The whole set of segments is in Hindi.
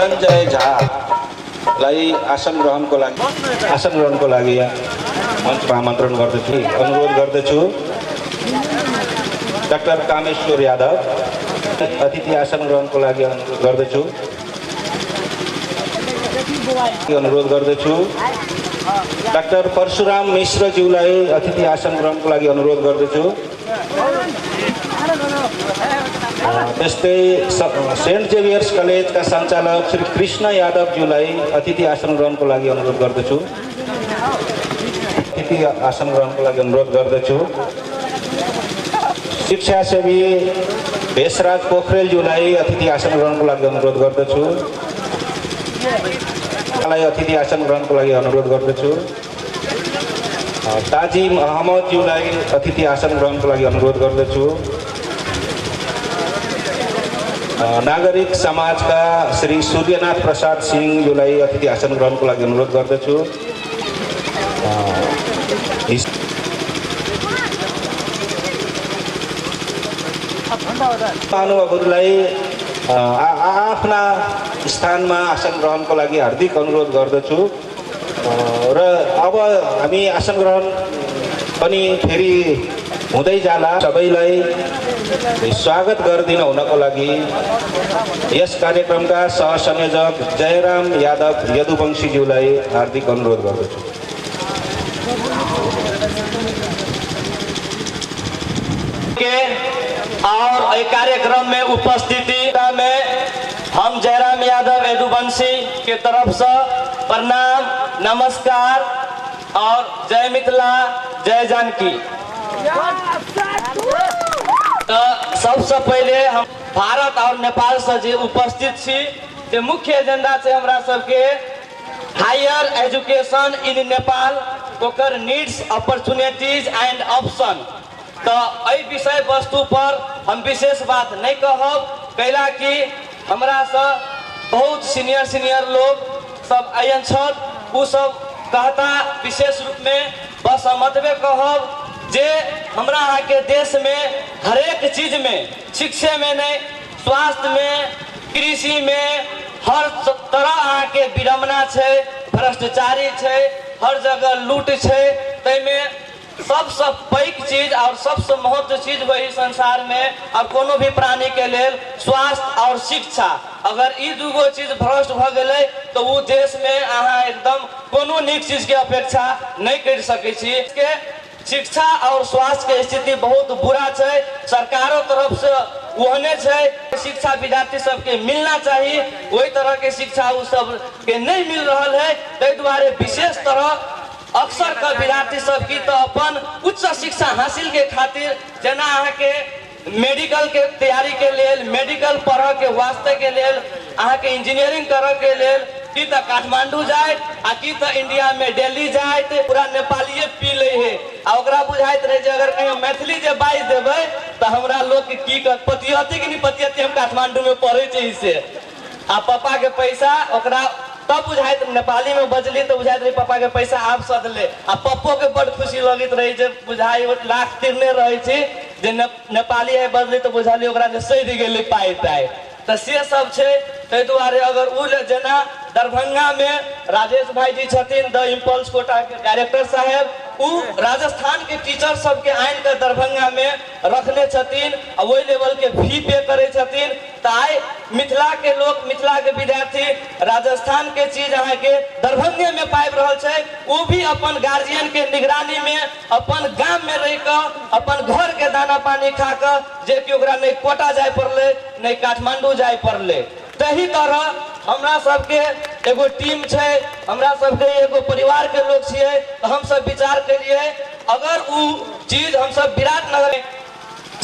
धनञ्जय झालाई आसन ग्रहणको लागि मञ्चमा आमन्त्रण गर्दछु। अनुरोध गर्दछु डाक्टर कामेश्वर यादव अतिथि आसन ग्रहणको लागि अनुरोध गर्दछु। अनुरोध गर्दछु डाक्टर परशुराम मिश्रज्यूलाई अतिथि आसन ग्रहणको लागि अनुरोध गर्दछु। त्यस्तै सेन्ट जेभियर्स कलेजका सञ्चालक श्री कृष्ण यादवज्यूलाई अतिथि आसन ग्रहणको लागि अनुरोध गर्दछु। अतिथि आसन ग्रहणको लागि अनुरोध गर्दछु। शिक्षासेवी भेषराज पोखरेलज्यूलाई अतिथि आसन ग्रहणको लागि अनुरोध गर्दछु। अतिथि आसन ग्रहणको लागि अनुरोध गर्दछु। ताजिम अहमदज्यूलाई अतिथि आसन ग्रहणको लागि अनुरोध गर्दछु। नागरिक समाजका श्री सूर्यनाथ प्रसाद सिंहज्यूलाई अतिथि आसन ग्रहणको लागि अनुरोध गर्दछु। महानुभावहरूलाई आफ्ना स्थानमा आसन ग्रहणको लागि हार्दिक अनुरोध गर्दछु। र अब हामी आसन ग्रहण पनि फेरि हुँदै जाला। सबैलाई स्वागत गरिदिन हुनको लागि यस कार्यक्रमका सहसंयोजक जयराम यादव यदुवंशीज्यूलाई हार्दिक अनुरोध गर्दछु। और कार्यक्रम में उपस्थिति में हम जयराम यादव यदुवंशी के तरफ से प्रणाम, नमस्कार और जय मिथिला, जय जानकी। तो सबसे पहले हम भारत और नेपाल से जो उपस्थित छी, जे मुख्य एजेंडा से हमरा सबके हायर एजुकेशन इन नेपाल, ओकर नीड्स, अपॉर्चुनिटीज एंड ऑप्शन। तो एहि विषय वस्तु पर हम विशेष बात नहीं कहब, कैला कि हमरा से बहुत सीनियर लोग सब आयन छत, उ सब कहता विशेष रूप में बस हम मतबे कहब जे हमरा यहाँ के देश में हर एक चीज में, शिक्षा में नहीं, स्वास्थ्य में, कृषि में, हर तरह यहाँ के विडम्बना है, भ्रष्टाचारी है, हर जगह लूट है। तैमे सबसे पैघ चीज और सबसे महत्व चीज वही संसार में और कोनो भी प्राणी के लेल स्वास्थ्य और शिक्षा। अगर ई दूगो चीज भ्रष्ट भ गए तो वो देश में अहाँ एकदम कोनो नीक चीज के अपेक्षा नहीं कर सकै छी। के शिक्षा और स्वास्थ्य के स्थिति बहुत बुरा है। सरकारों तरफ से ओहने है, शिक्षा विद्यार्थी सबके मिलना चाहिए, वही तरह के शिक्षा उ सब के नहीं मिल रहा है। ताहि द्वारे विशेष तरह अक्सर का विद्यार्थी सब की तो अपन उच्च शिक्षा हासिल के खातिर जना अहाँ के मेडिकल के तैयारी के लेल, मेडिकल पढ़ के वास्ते के लेल, अहाँ के इंजीनियरिंग करे के लेल कि तो काठमांडू जाए आ कि तो इंडिया में दिल्ली जाए, पूरा नेपाली पी ले है। आ बुझाइत रहे जे अगर कहीं मैथिली जे बाइज देवे तो हमरा लोग की पतियती कि नहीं पतियती हम काठमांडू में पढ़े से इसे आ पापा के पैसा ओकरा तब बुझाइत नेपाली में बजली तो बुझाइत रही पापा के पैसा आप सदले आ पप्पो के बड़ खुशी लगित रही जे बुझाई लाख तिरने रही थी जे नेपाली है बजली तो बुझाली ओकरा जे सही गेली पाई ताई। तो से सब छे। ताहि दुआरे अगर उ जना दरभंगा में राजेश भाई जी छथिन द इम्पल्स कोटा के डायरेक्टर साहब, उ राजस्थान के टीचर सबके आइन के दरभंगा में रखने छथिन, वही लेवल के फी पे करे छथिन। तो आइ मिथिला के लोग, मिथिला के विद्यार्थी राजस्थान के चीज अहाँ के दरभंगे में पाबि रहल छै। वो भी अपन गार्जियन के निगरानी में अपन गांव में रह कर अपन घर के दाना पानी खा कर जे कि ओकरा नहीं कोटा जाय पड़ले, नहीं काठमांडू जाय पड़ले। तही तरह हमरा सबके एगो टीम छै, हमरा सबके एगो परिवार के लोग छिए। तो हम सब विचार करिए अगर उ चीज हम सब विराटनगर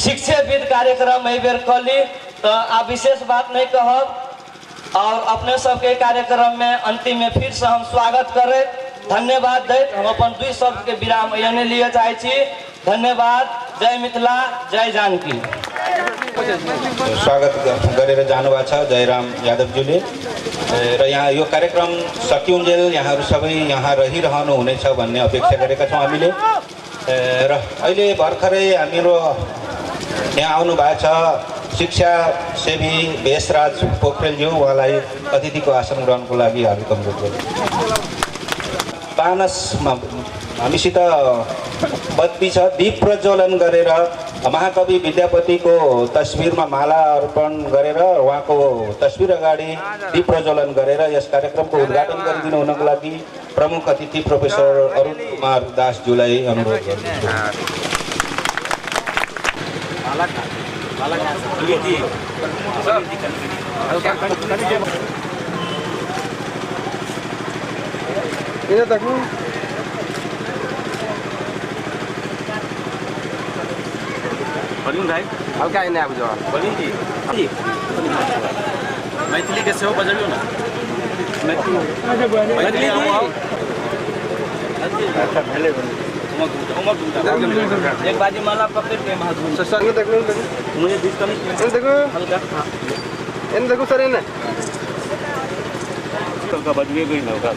शिक्षाविद कार्यक्रम एहि बेर कली तो आप विशेष बात नहीं कहब। और अपने सबके कार्यक्रम में अंतिम में फिर से हम स्वागत करे, धन्यवाद दे हम अपन दुई शब्द के विराम एने लिए चाहे छी। धन्यवाद। जय मिथिला, जय जानकी। स्वागत गरेर जानुभएको छ जयराम यादवज्यूले र यहाँ यो कार्यक्रम सकिउन्जेल यहाँहरू सबै यहाँ रहिरहनु हुनेछ भन्ने अपेक्षा गरेका छौँ हामीले। र अहिले भर्खरै हाम्रो यहाँ आउनु भएको छ शिक्षा सेवी भेषराज पोखरेल ज्यू उहाँलाई अतिथिको आसन ग्रहणको लागि हार्दिक अनुरोध गर्छु। पानसमा हामीसित बत्ती छ, दीप प्रज्वलन गरेर महाकवि विद्यापतिको तस्बिरमा माला अर्पण गरेर उहाँको तस्बिर अगाडि दीप प्रज्वलन गरेर यस कार्यक्रमको उद्घाटन गरिदिनु हुनको लागि प्रमुख अतिथि प्रोफेसर अरुण कुमार दासज्यूलाई अनुरोध गर्दछु। हल्का इन्हें आप जवाब जी मैथिली के सेहो बजलियो ना मैथिली एक बाजी माला पकड़ के महाधूम संग देखो मुझे डिस्कनेक्ट देखो हल्का इन देखो सर इन का बजवे गई ना का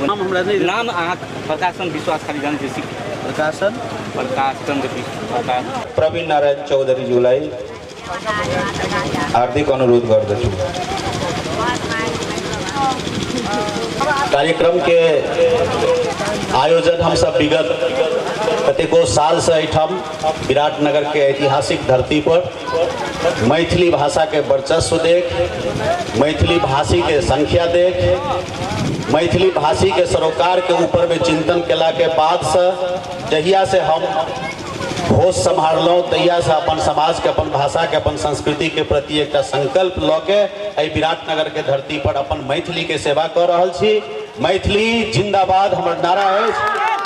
नाम हमरा नहीं नाम आँख प्रकाशन विश्वास खाली जान से प्रकाशन प्रकाश चंद्र विश्वास प्रवीण नारायण चौधरीज्यूलाई हार्दिक अनुरोध गर्दछु। कार्यक्रम के आयोजन हम सब विगत कतेको साल से एठाम विराटनगर के ऐतिहासिक धरती पर मैथिली भाषा के वर्चस्व देख, मैथिली भाषी के संख्या देख, मैथिली भाषी के सरोकार के ऊपर में चिंतन केला के बाद से जहिया से हम होश संभाललों तहिया से अपन समाज के, अपन भाषा के, अपन संस्कृति के प्रति एक संकल्प ल के विराटनगर के धरती पर अपन मैथिली के सेवा कर रहल छी। मैथिली जिंदाबाद हमर नारा है,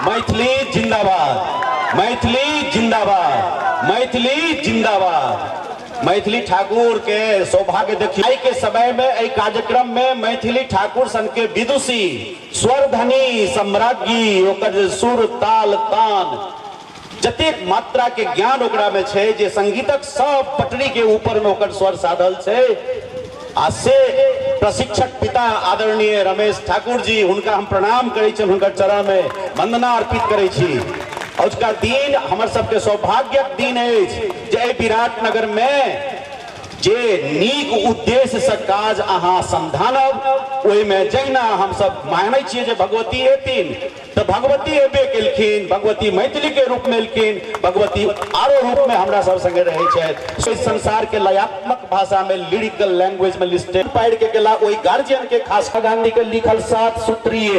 मैथिली जिंदाबाद, मैथिली जिंदाबाद, मैथिली जिंदाबाद। मैथिली ठाकुर के सौभाग्य देखिए के समय में एक कार्यक्रम में मैथिली ठाकुर सन के विदुषी स्वरधनी सम्राज्ञी ओकर सुर ताल तान जतेक मात्रा के ज्ञान ओकरा में छे, जे संगीतक सब पटरी के ऊपर में ओकर स्वर साधल छे। आ से प्रशिक्षक पिता आदरणीय रमेश ठाकुर जी हुनका हम प्रणाम करै छी, हुनकर चरण में वंदना अर्पित करै छी। उसका दिन हमर सबके सौभाग्यक दिन है जे विराटनगर में जे नीक उद्देश्य से काज अहाँ समझानब ओहि में जहिना हम सब मानै छियै जे भगवती एथिन तो भगवती एबे केलखिन, भगवती मैथिली के रूप में एलखिन, भगवती आरो रूप में हमरा सब संगे रहै छथि। इस संसार के लयात्मक भाषा में लिरिकल लैंग्वेज में लिस्टेड पढ़ के गेला ओहि गार्जियन के खास गांधी के लिखल 7 सूत्रीय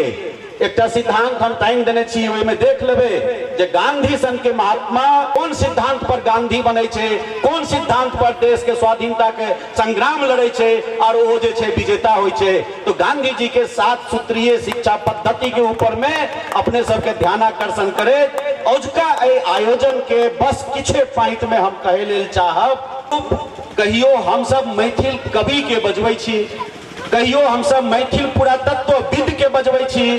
एक सिद्धांत हम टाइम देने छी, ओहि में देख लेबे जे गांधी सन के महात्मा कौन सिद्धांत पर गांधी बने छे, कौन सिद्धांत पर देश के स्वाधीनता के संग्राम लड़े छे और वो जे छे विजेता होय छे। तो गांधी जी के 7 सूत्रीय शिक्षा पद्धति के ऊपर में अपने सबके ध्यानाकर्षण करे। औजका आयोजन के बस किछे पॉइंट में हम कहे लेल चाहब। कहियो हम सब मैथिल कवि के बजबै छी, कहियो हम सब मैथिल पुरातत्वविद के बजबै छी,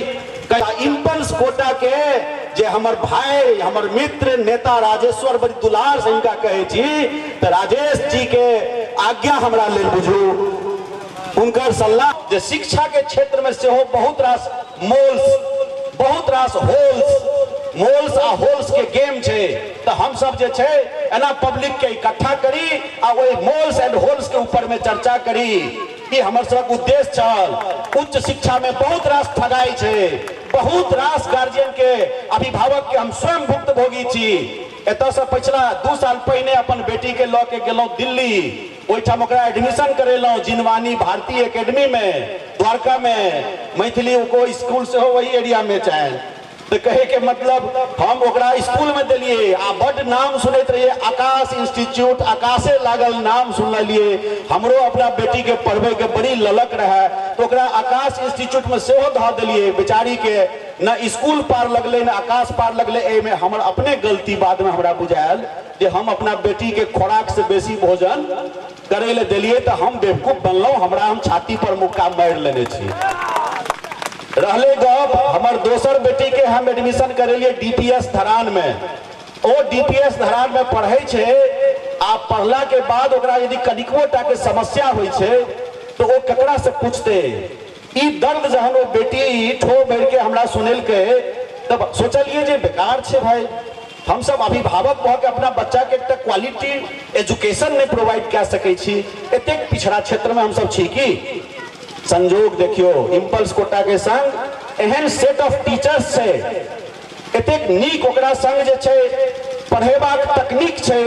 इम्पल्स कोटा के जे हमर भाई हमर मित्र नेता राजेश्वर बड़ी दुलार से इनका कहे छी तो राजेश जी के आज्ञा हमरा लेल बुझू, उनकर सलाह जे शिक्षा के क्षेत्र में से हो बहुत रास मोल्स, बहुत रास मोल्स आ होल्स के गेम छे। तो हम सब जे छे एना पब्लिक के इकट्ठा करी आ वही मोल्स एंड होल्स के ऊपर में चर्चा करी। ये हमर सब उद्देश्य चल। उच्च शिक्षा में बहुत रास ठगाई छे, बहुत रास गार्जियन के अभिभावक के हम स्वयं भुक्तभोगी छी। एतऽ से पिछला 2 साल पहले अपन बेटी के लऽ के गेलौं दिल्ली, ओहिठाम ओकरा एडमिशन करेलौं जिनवानी भारतीय एकेडमी में द्वारका में, मैथिली को स्कूल से हो वही एरिया में चाहे। तो कहे के मतलब हम ओकरा स्कूल में दिलिए आ बड़ नाम सुनते रहिए, आकाश इंस्टीट्यूट, आकाशे लागल नाम सुनलिए। हमरो अपना बेटी के पढ़वे के बड़ी ललक रहे तो ओकरा आकाश इंस्टीट्यूट में सेहो ध दिलिए। बेचारी के न स्कूल पार लगले न आकाश पार लगले। ए में हमर अपने गलती बाद में हमरा बुझायल जे हम अपना बेटी के खुराक से बेसी भोजन करे ले दिलिए तो हम बेवकूफ बनलौं, हमरा हम छाती पर मुक्का मार लेने छी। रहले गप हमर दोसर बेटी के हम एडमिशन करेलिए डीपीएस धरान में। ओ डीपीएस धरान में पढ़े छे आ पढ़ला के बाद ओकरा यदि कनिको टा के समस्या होय छे तो वो ककरा से पूछते। ई दर्द जहन वो बेटी ठो बैठ के हमरा सुनेल के तब सोचलिए जे बेकार छे भाई, हम सब अभिभावक भऽ के अपना बच्चा के एकटा क्वालिटी एजुकेशन नहीं प्रोवाइड कऽ सकै छी। एतेक पिछड़ा क्षेत्र में हम सब छी कि संजोग देखियो इम्पल्स कोटा के संग एहन सेट ऑफ टीचर्स छै, एतेक नीक ओकरा संग जे छै पढ़ेबाक तकनीक छै,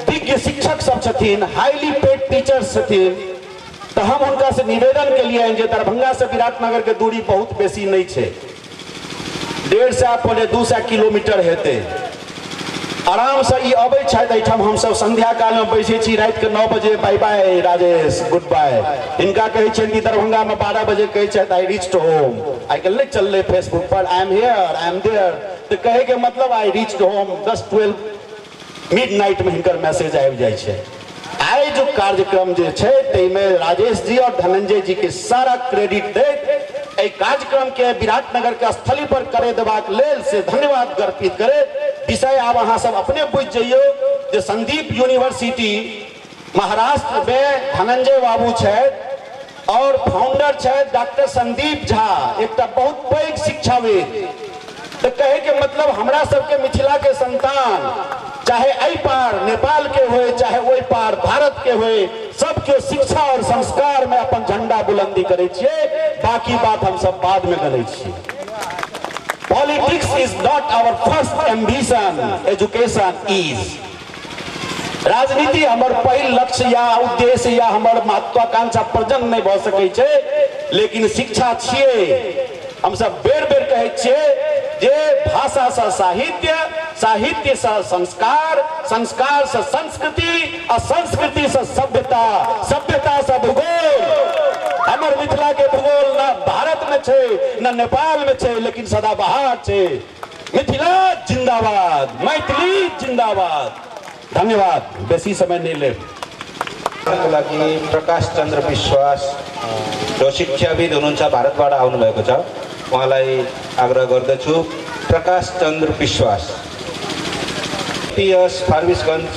विज्ञ शिक्षक सब छथिन, हाईली पेड टीचर्स छथिन। तो हम उनका से निवेदन के लिए जे दरभंगा से विराटनगर के दूरी बहुत बेसी नहीं छै, 150 200 किलोमीटर हेतै। आराम से ई अबै छथि एहिठाम, हमसब संध्या काल में बैसे छी, रात के 9 बजे bye bye Rajesh good bye. इनका कहै छियनि कि दरभंगा में 12 बजे कहै छथि आई रीच्ड होम। आई कल चल रहे फेसबुक पर I am here I am there, तो कहे के मतलब आई रीच्ड होम 10-12 मिडनाइट में हिनकर मैसेज आबि जाइ छै। आई जो कार्यक्रम जे छै ताहिमे राजेश जी और धनंजय जी के सारा क्रेडिट दैत एहि कार्यक्रम के विराटनगर के स्थली पर करे देबाक लेल से धन्यवाद अर्पित करे। विषय आब अहाँ सब अपने बुझ जाइयो जे संदीप यूनिवर्सिटी महाराष्ट्र में धनंजय बाबू छथि और फाउंडर छथि डॉक्टर संदीप झा, एकटा बहुत पैघ शिक्षाविद। तो कहे के मतलब हमरा सबके मिथिला के संतान चाहे एहि पार नेपाल के होए चाहे ओहि पार भारत के होए, सबके शिक्षा और संस्कार में अपन झंडा बुलंदी करे छिए। बाकी बात हम सब बाद में करे छिए। Politics is not our first ambition, education is. राजनीति हमर पहिल लक्ष्य या उद्देश्य या हमर महत्वाकांक्षा प्रजन नहीं भ सकै छै, लेकिन शिक्षा छिए। हम सब बेर बेर कहै छिए जे भाषा से साहित्य, साहित्य से संस्कार, संस्कार से संस्कृति और संस्कृति से सभ्यता, सभ्यता से भूगोल। हमर मिथिला के भूगोल ना भारत में छे ना नेपाल में छे, लेकिन सदाबहार छे। मिथिला जिंदाबाद, मैथिली जिंदाबाद। धन्यवाद, बेसी समय नहीं ले। लागि प्रकाश चन्द्र विश्वास जो शिक्षाविद हुनुहुन्छ, भारतबाट आउनुभएको छ, उहाँलाई आग्रह गर्दछु। प्रकाश चन्द्र विश्वास एमपीएस फारबिसगंज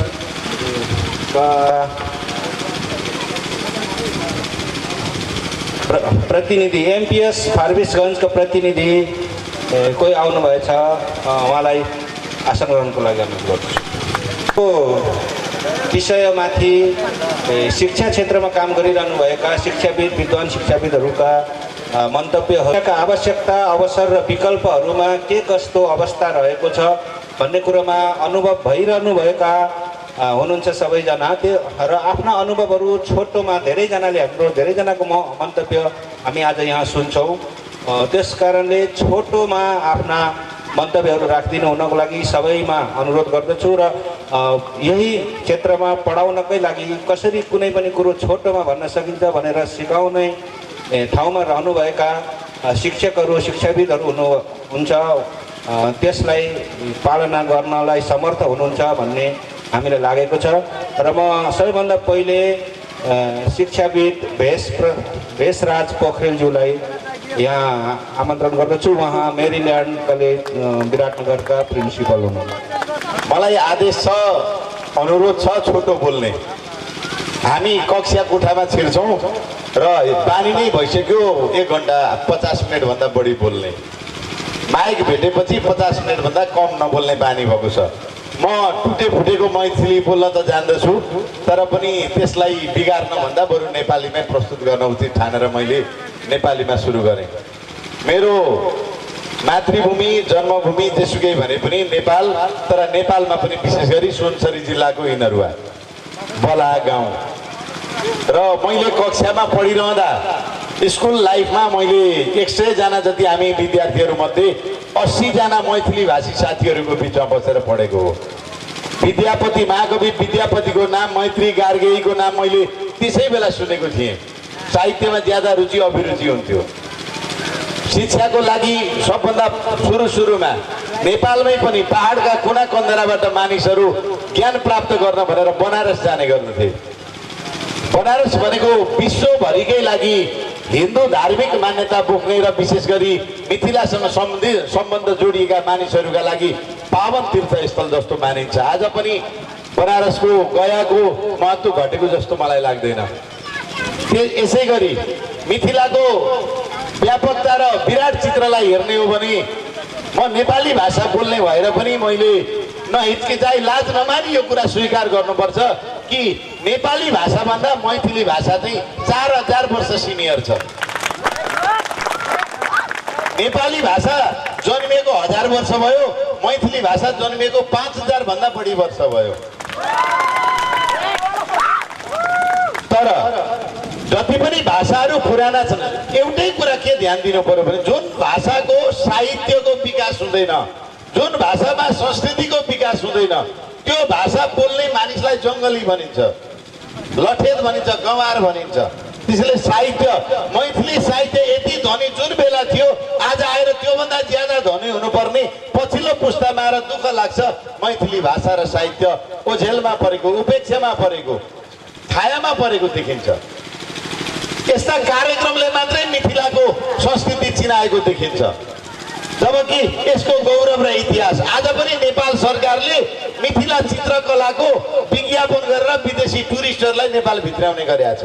प्रतिनिधि, एमपीएस फारबिसगंजको प्रतिनिधि कोही आउनुभएछ, उहाँलाई आसन ग्रहणको लागि अनुरोध गर्छु। विषयमाथि शिक्षा क्षेत्रमा काम गरिरहनुभएका शिक्षाविद, विद्वान शिक्षाविदहरूका मन्तव्यहरूका आवश्यकता, अवसर र विकल्पहरूमा के कस्तो अवस्था रहेको छ भन्ने कुरोमा अनुभव भइरहनुभएका हुनुहुन्छ सबैजना। त्यो र आफ्ना अनुभवहरू छोटोमा धेरैजनाको मन्तव्य हामी आज यहाँ सुन्छौँ। त्यस कारणले छोटोमा आफ्ना मन्तव्यहरू राखिदिनु हुनको लागि सबैमा अनुरोध गर्दछु। र यही क्षेत्रमा पढाउनकै लागि कसरी कुनै पनि कुरो छोटोमा भन्न सकिन्छ भनेर सिकाउने ठाउँमा रहनुभएका शिक्षकहरू, शिक्षाविदहरू हुनुहुन्छ, त्यसलाई पालना गर्नलाई समर्थ हुनुहुन्छ भन्ने हामीलाई लागेको छ। र म सबैभन्दा पहिले शिक्षाविद भेषराज पोखरेलज्यूलाई यहाँ आमन्त्रण गर्दछु। उहाँ मेरील्यान्ड कलेज विराटनगरका प्रिन्सिपल हुनुहुन्छ। मलाई आदेश छ, अनुरोध छ छोटो बोल्ने। हामी कक्षा कोठामा छिर्छौँ र बानी नै भइसक्यो 1 घन्टा 50 मिनट भन्दा बढी बोल्ने। माइक भेटेपछि 50 मिनट भन्दा कम नबोल्ने बानी भएको छ। म टुटे फुटेको मैथिली बोल्न त जान्दछु, तर पनि त्यसलाई बिगार्न भन्दा बरु नेपालीमै प्रस्तुत गर्न उचित ठानेर मैले नेपालीमा सुरु गरेँ। मेरो मातृभूमि, जन्मभूमि जेसुकै भने पनि नेपाल, तर नेपालमा पनि विशेष गरी सुनसरी जिल्लाको इनरुवा बला गाउँ। र मैले कक्षामा पढिरहँदा स्कुल लाइफमा मैले 100 जना जति हामी विद्यार्थीहरू मध्ये 80 जना मैथिली भाषी साथीहरूको बिचमा बसेर पढेको हो। विद्यापति, महाकवि विद्यापतिको नाम, मैत्री गार्गेयीको नाम मैले त्यसै बेला सुनेको थिएँ। साहित्यमा ज्यादा रुचि अभिरुचि हुन्थ्यो। शिक्षाको लागि सबभन्दा सुरुमा नेपालमै पनि पहाडका कुना कन्दराबाट मानिसहरू ज्ञान प्राप्त गर्न भनेर बनारस जाने गर्दथे। बनारस भनेको विश्वभरिकै लागि हिन्दू धार्मिक मान्यता बोक्ने र विशेष गरी मिथिलासँग सम्बन्ध जोडिएका मानिसहरूका लागि पावन तीर्थस्थल जस्तो मानिन्छ। आज पनि बनारसको, गयाको महत्त्व घटेको जस्तो मलाई लाग्दैन। यसै गरी मिथिलाको व्यापकता र विराट चित्रलाई हेर्ने हो भने म नेपाली भाषा बोल्ने भएर पनि मैले नहिचकिचाइ लाज नमानी यो कुरा स्वीकार गर्नुपर्छ कि नेपाली भाषाभन्दा मैथिली भाषा चाहिँ 4000 वर्ष सिनियर छ। नेपाली भाषा जन्मिएको 1000 वर्ष भयो, मैथिली भाषा जन्मिएको 5000 भन्दा बढी वर्ष भयो। तर जति पनि भाषाहरू पुराना छन्, एउटै कुरा के ध्यान दिनु पर्यो भने जुन भाषाको साहित्यको विकास हुँदैन, जुन भाषामा संस्कृतिको विकास हुँदैन, त्यो भाषा बोल्ने मानिसलाई जङ्गली भनिन्छ, लठेत भनिन्छ, गँवार भनिन्छ। त्यसैले साहित्य, मैथिली साहित्य यति धनी जुन बेला थियो, आज आएर त्योभन्दा ज्यादा धनी हुनुपर्ने पछिल्लो पुस्तामा आएर दुःख लाग्छ। मैथिली भाषा र साहित्य ओझेलमा परेको, उपेक्षामा परेको, छायामा परेको देखिन्छ। यस्ता कार्यक्रमले मात्रै मिथिलाको संस्कृति चिनाएको देखिन्छ, जबकि यसको गौरव र इतिहास आज पनि नेपाल सरकारले मिथिला चित्रकलाको विज्ञापन गरेर विदेशी टुरिस्टहरूलाई नेपाल भित्राउने गरेका छ,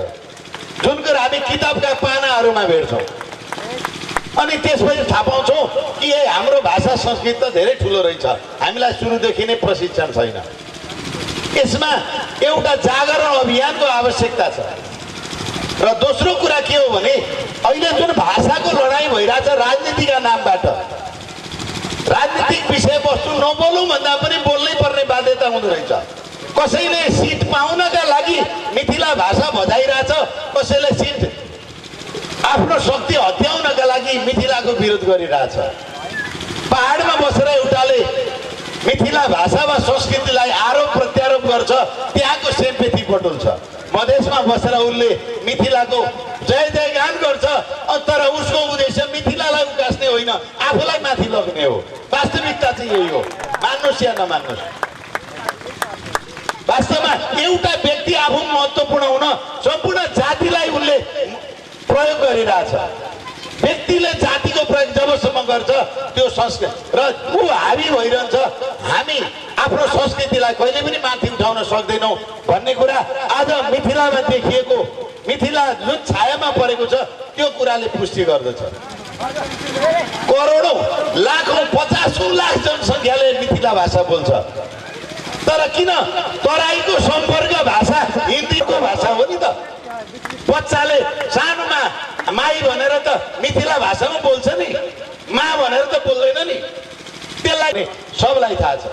जुन कुरा हामी किताबका पानाहरूमा भेट्छौँ। अनि त्यसपछि थाहा पाउँछौँ कि हाम्रो भाषा संस्कृति त धेरै ठुलो रहेछ, हामीलाई सुरुदेखि नै प्रशिक्षण छैन। यसमा एउटा जागरण अभियानको आवश्यकता छ। र दोस्रो कुरा के हो भने अहिले जुन भाषाको लडाईँ भइरहेछ राजनीतिका नामबाट, राजनीतिक विषयवस्तु नबोलौँ भन्दा पनि बोल्नै पर्ने बाध्यता हुँदो रहेछ। कसैले सिट पाउनका लागि मिथिला भाषा बजाइरहेछ, कसैले सिट आफ्नो शक्ति हत्याउनका लागि मिथिलाको विरोध गरिरहेछ। पहाडमा बसेर एउटाले मिथिला भाषा वा संस्कृतिलाई आरोप प्रत्यारोप गर्छ, त्यहाँको सेम्पेथी बटुल्छ। मधेसमा बसेर उसले मिथिलाको जय जयगान गर्छ, तर उसको उद्देश्य मिथिलालाई उकास्ने होइन, आफूलाई माथि लग्ने हो। वास्तविकता चाहिँ यही हो, मान्नुहोस् या नमान्नुहोस्। वास्तवमा एउटा व्यक्ति आफू महत्त्वपूर्ण हुन सम्पूर्ण जातिलाई उसले प्रयोग गरिरहेछ। व्यक्तिले जातिको प्रयोग जबसम्म गर्छ त्यो संस्कृति र ऊ हावी भइरहन्छ, हामी आफ्नो संस्कृतिलाई कहिले पनि माथि उठाउन सक्दैनौँ भन्ने कुरा आज मिथिलामा देखिएको, मिथिला जुन छायामा परेको छ त्यो कुराले पुष्टि गर्दछ। करोडौँ, लाखौँ, 50 लाख जनसङ्ख्याले मिथिला भाषा बोल्छ, तर किन तराईको सम्पर्क भाषा हिन्दीको भाषा हो नि त। बच्चाले सानोमा माई भनेर त मिथिला भाषामा बोल्छ नि, मा भनेर त बोल्दैन नि। त्यसलाई सबलाई थाहा छ।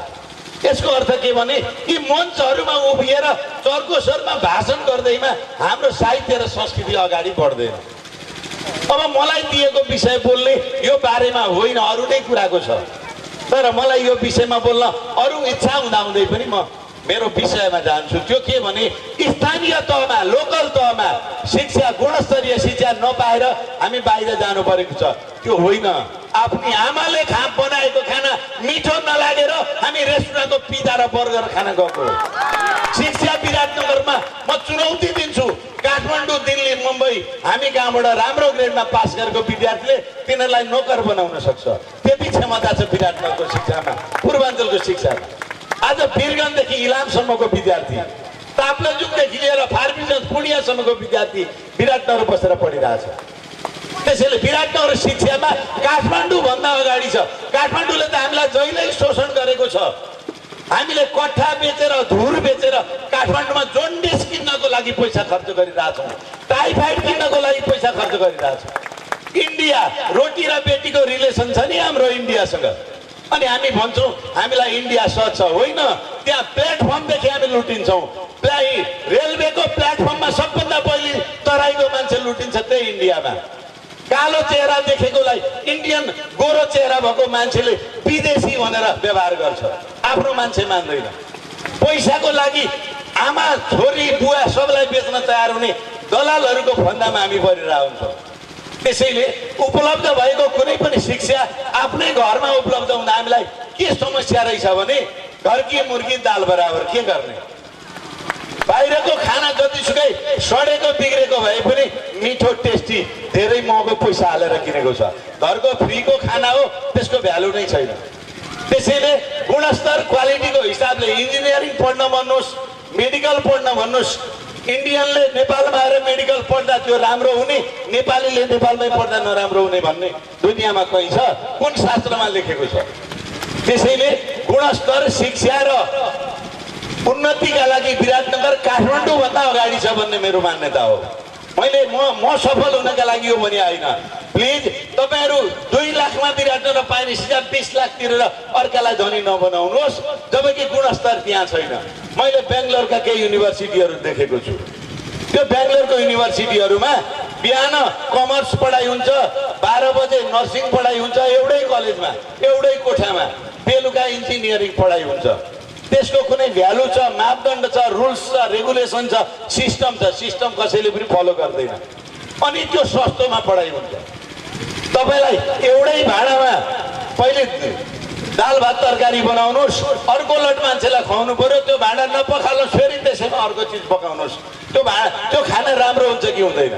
यसको अर्थ के भने यी मञ्चहरूमा उभिएर चर्को स्वरमा भाषण गर्दैमा हाम्रो साहित्य र संस्कृति अगाडि बढ्दैन। अब मलाई दिएको विषय बोल्ने यो बारेमा होइन, अरू नै कुराको छ, तर मलाई यो विषयमा बोल्न अरू इच्छा हुँदाहुँदै पनि म मेरो विषयमा जान्छु। त्यो के भने स्थानीय तहमा, लोकल तहमा शिक्षा, गुणस्तरीय शिक्षा नपाएर हामी बाहिर जानु परेको छ। त्यो होइन, आफ्नी आमाले बनाएको खाना मिठो नलागेर हामी रेस्टुरेन्टको पिज्जा र बर्गर खान गएको। शिक्षा विराटनगरमा म चुनौती दिन्छु, काठमाडौँ, दिल्ली, मुम्बई हामी कहाँबाट राम्रो ग्रेडमा पास गरेको विद्यार्थीले तिनीहरूलाई नोकर बनाउन सक्छ। त्यति क्षमता छ विराटनगरको शिक्षामा, पूर्वाञ्चलको शिक्षामा। आज वीरगञ्जदेखि इलामसम्मको विद्यार्थी, ताप्लेजुङदेखि लिएर फार्मिगञ्ज, पुर्णियासम्मको विद्यार्थी विराटनगर बसेर पढिरहेछ। त्यसैले विराटनगर शिक्षामा काठमाडौँ भन्दा अगाडि छ। काठमाडौँले त हामीलाई जहिल्यै शोषण गरेको छ। हामीले कट्ठा बेचेर, धुर बेचेर काठमाडौँमा जन्डिस किन्नको लागि पैसा खर्च गरिरहेछौँ, टाइफाइड किन्नको लागि पैसा खर्च गरिरहेछौँ। इन्डिया, रोटी र बेटीको रिलेसन छ नि हाम्रो इन्डियासँग, अनि हामी भन्छौँ हामीलाई इन्डिया सहज छ। होइन, त्यहाँ प्लेटफर्मदेखि हामी लुटिन्छौँ। रेलवेको प्लेटफर्ममा सबभन्दा पहिले तराईको मान्छे लुटिन्छ, त्यही इन्डियामा। कालो चेहरा देखेकोलाई इन्डियन, गोरो चेहरा भएको मान्छेले विदेशी भनेर व्यवहार गर्छ, आफ्नो मान्छे मान्दैन। पैसाको लागि आमा, छोरी, बुवा सबलाई बेच्न तयार हुने दलालहरूको फन्दामा हामी परिरहेका हुन्छौँ। त्यसैले उपलब्ध भएको कुनै पनि शिक्षा आफ्नै घरमा उपलब्ध हुँदा हामीलाई के समस्या रहेछ भने घरकी मुर्गी दाल बराबर, के गर्ने। बाहिरको खाना जतिसुकै सडेको बिग्रेको भए पनि मिठो, टेस्टी, धेरै महँगो पैसा हालेर किनेको छ। घरको फ्रीको खाना हो, त्यसको भ्यालु नै छैन। त्यसैले गुणस्तर, क्वालिटीको हिसाबले इन्जिनियरिङ पढ्न भन्नुहोस्, मेडिकल पढ्न भन्नुहोस्, इन्डियनले नेपालमा आएर मेडिकल पढ्दा त्यो राम्रो हुने, नेपालीले नेपालमै पढ्दा नराम्रो हुने भन्ने दुनियाँमा कहीँ छ? कुन शास्त्रमा लेखेको छ? त्यसैले गुणस्तर शिक्षा र उन्नतिका लागि विराटनगर काठमाडौँभन्दा अगाडि छ भन्ने मेरो मान्यता हो। म सफल हुनका लागि हो भने होइन। प्लिज तपाईँहरू 2 लाखमा विराटनगर पाइने सिधा 20 लाख तिरेर अर्कालाई धनी नबनाउनुहोस्, जबकि गुणस्तर त्यहाँ छैन। मैले बेङ्गलोरका केही युनिभर्सिटीहरू देखेको छु। त्यो बेङ्गलोरको युनिभर्सिटीहरूमा बिहान कमर्स पढाइ हुन्छ, 12 बजे नर्सिङ पढाइ हुन्छ एउटै कलेजमा, एउटै कोठामा, बेलुका इन्जिनियरिङ पढाइ हुन्छ। त्यसको कुनै भ्यालु छ, मापदण्ड छ, रुल्स छ, रेगुलेसन छ, सिस्टम छ। सिस्टम कसैले पनि फलो गर्दैन। अनि त्यो सस्तोमा पढाइ हुन्छ। तपाईँलाई एउटै भाँडामा पहिले दाल भात तरकारी बनाउनुहोस्, अर्को लट मान्छेलाई खुवाउनु पर्यो, त्यो भाँडा नपखाल्नुहोस्, फेरि त्यसैमा अर्को चिज पकाउनुहोस्। त्यो खाना राम्रो हुन्छ कि हुँदैन?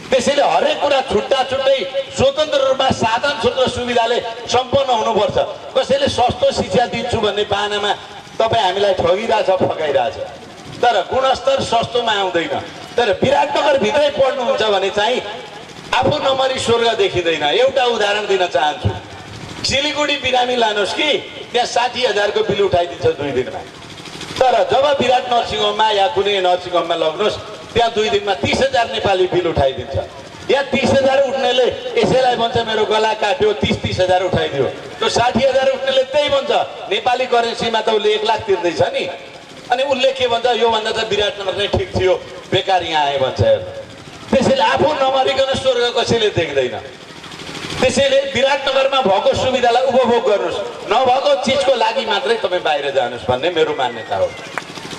त्यसैले हरेक कुरा छुट्टा छुट्टै स्वतन्त्र रूपमा साधन सूत्र सुविधाले सम्पन्न हुनुपर्छ। कसैले सस्तो शिक्षा दिन्छु भन्ने बाहनामा तपाईँ हामीलाई ठगिरहेछ, फकाइरहेछ। तर गुणस्तर सस्तोमा आउँदैन। तर विराटनगरभित्रै पढ्नुहुन्छ भने चाहिँ आफू नमरी स्वर्ग देखिँदैन। एउटा उदाहरण दिन चाहन्छु। सिलिगुडी बिरामी लानुहोस् कि त्यहाँ 60,000 को बिल उठाइदिन्छ 2 दिनमा। तर जब विराट नर्सिङ होममा या कुनै नर्सिङ होममा लग्नुहोस्, त्यहाँ 2 दिनमा 30,000 नेपाली बिल उठाइदिन्छ। यहाँ 30,000 उठ्नेले यसैलाई भन्छ मेरो गला काट्यो, 30,000 उठाइदियो। त्यो 60,000 उठ्नेले त्यही भन्छ नेपाली करेन्सीमा त उसले 1 लाख तिर्दैछ नि। अनि उसले के भन्छ, योभन्दा त विराटनगर नै ठिक थियो, बेकार यहाँ आए भन्छ। त्यसैले आफू नमरिकन स्वर्ग कसैले देख्दैन। त्यसैले विराटनगरमा भएको सुविधालाई उपभोग गर्नुहोस्, नभएको चिजको लागि मात्रै तपाईँ बाहिर जानुहोस् भन्ने मेरो मान्यता हो।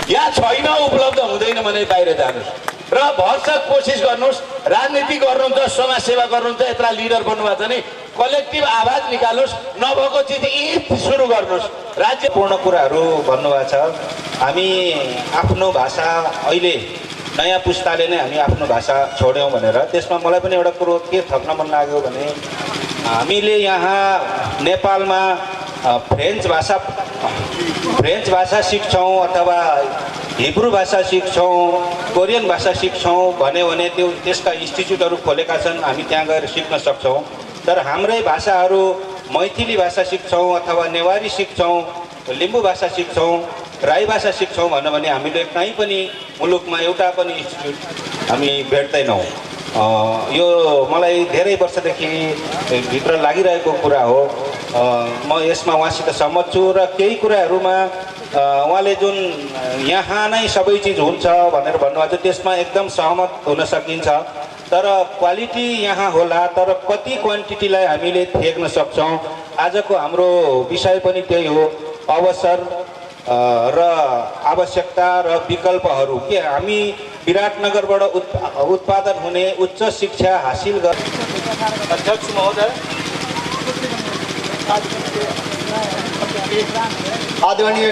यहाँ छैन, उपलब्ध हुँदैन भने बाहिर जानुहोस् र भरसक कोसिस गर्नुहोस्। राजनीति गर्नुहुन्छ, समाजसेवा गर्नुहुन्छ, यत्रा लिडर बन्नुभएको छ नि, कलेक्टिभ आवाज निकाल्नुहोस्, नभएको चिज सुरु गर्नुहोस्। राज्यपूर्ण कुराहरू भन्नुभएको छ। हामी आफ्नो भाषा अहिले नयाँ पुस्ताले नै हामी आफ्नो भाषा छोड्यौँ भनेर, त्यसमा मलाई पनि एउटा कुरो के थप्न मन लाग्यो भने हामीले यहाँ नेपालमा फ्रेन्च भाषा सिक्छौँ अथवा हिब्रू भाषा सिक्छौँ, कोरियन भाषा सिक्छौँ भन्यो भने त्यसका इन्स्टिच्युटहरू खोलेका छन्, हामी त्यहाँ गएर सिक्न सक्छौँ। तर हाम्रै भाषाहरू मैथिली भाषा सिक्छौँ अथवा नेवारी सिक्छौँ, लिम्बू भाषा सिक्छौँ, राई भाषा सिक्छौँ भन्यो भने हामीले कहीँ पनि मुलुकमा एउटा पनि इन्स्टिट्युट हामी भेट्दैनौँ। यो मलाई धेरै वर्षदेखि भित्र लागिरहेको कुरा हो। म यसमा उहाँसित सहमत छु र केही कुराहरूमा उहाँले जुन यहाँ नै सबै चिज हुन्छ भनेर भन्नुभएको छ त्यसमा एकदम सहमत हुन सकिन्छ। तर क्वालिटी यहाँ होला, तर कति क्वान्टिटीलाई हामीले थ्याक्न सक्छौँ। आजको हाम्रो विषय पनि त्यही हो, अवसर र आवश्यकता र विकल्पहरू के हामी विराटनगरबाट उत्पादन हुने उच्च शिक्षा हासिल गर्ने। अध्यक्ष महोदय, आदरणीय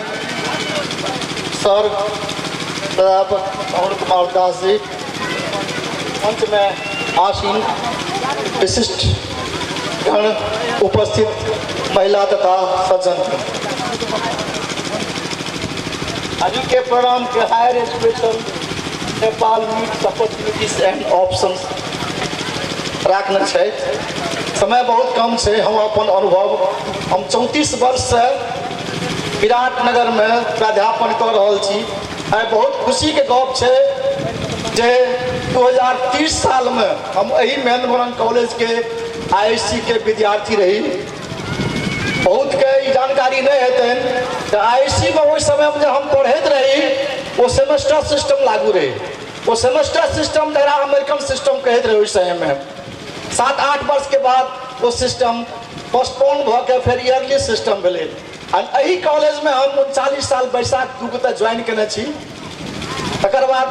सर प्राध्यापक पवन कुमार दास जी, मंच में आसीन विशिष्ट गण, उपस्थित महिला तथा सज्जन, आज के प्रोग्राम के higher education Nepal meets opportunities and options राखने छै। समय बहुत कम है। हम अपन अनुभव, हम 34 वर्ष से विराटनगर में प्राध्यापन कर रहल छी। बहुत खुशी के गप है जे 2030 साल में हम यही महेंद्र मोहन कॉलेज के IISc के विद्यार्थी रही। बहुत के जानकारी नहीं हेतन। तो IISc में वो समय में जब हम पढ़त रही, वो सेमेस्टर सिस्टम लागू रही। वो सेमेस्टर सिस्टम जरा अमेरिकन सिस्टम कहते रहे। उस समय में 7-8 वर्ष के बाद वो सिस्टम पोस्टपोन भऽ फिर ईयरली सिस्टम भेलै। यही कॉलेज में हम 39 साल बैसाख 2 के ज्वाइन केने छी। तकर बाद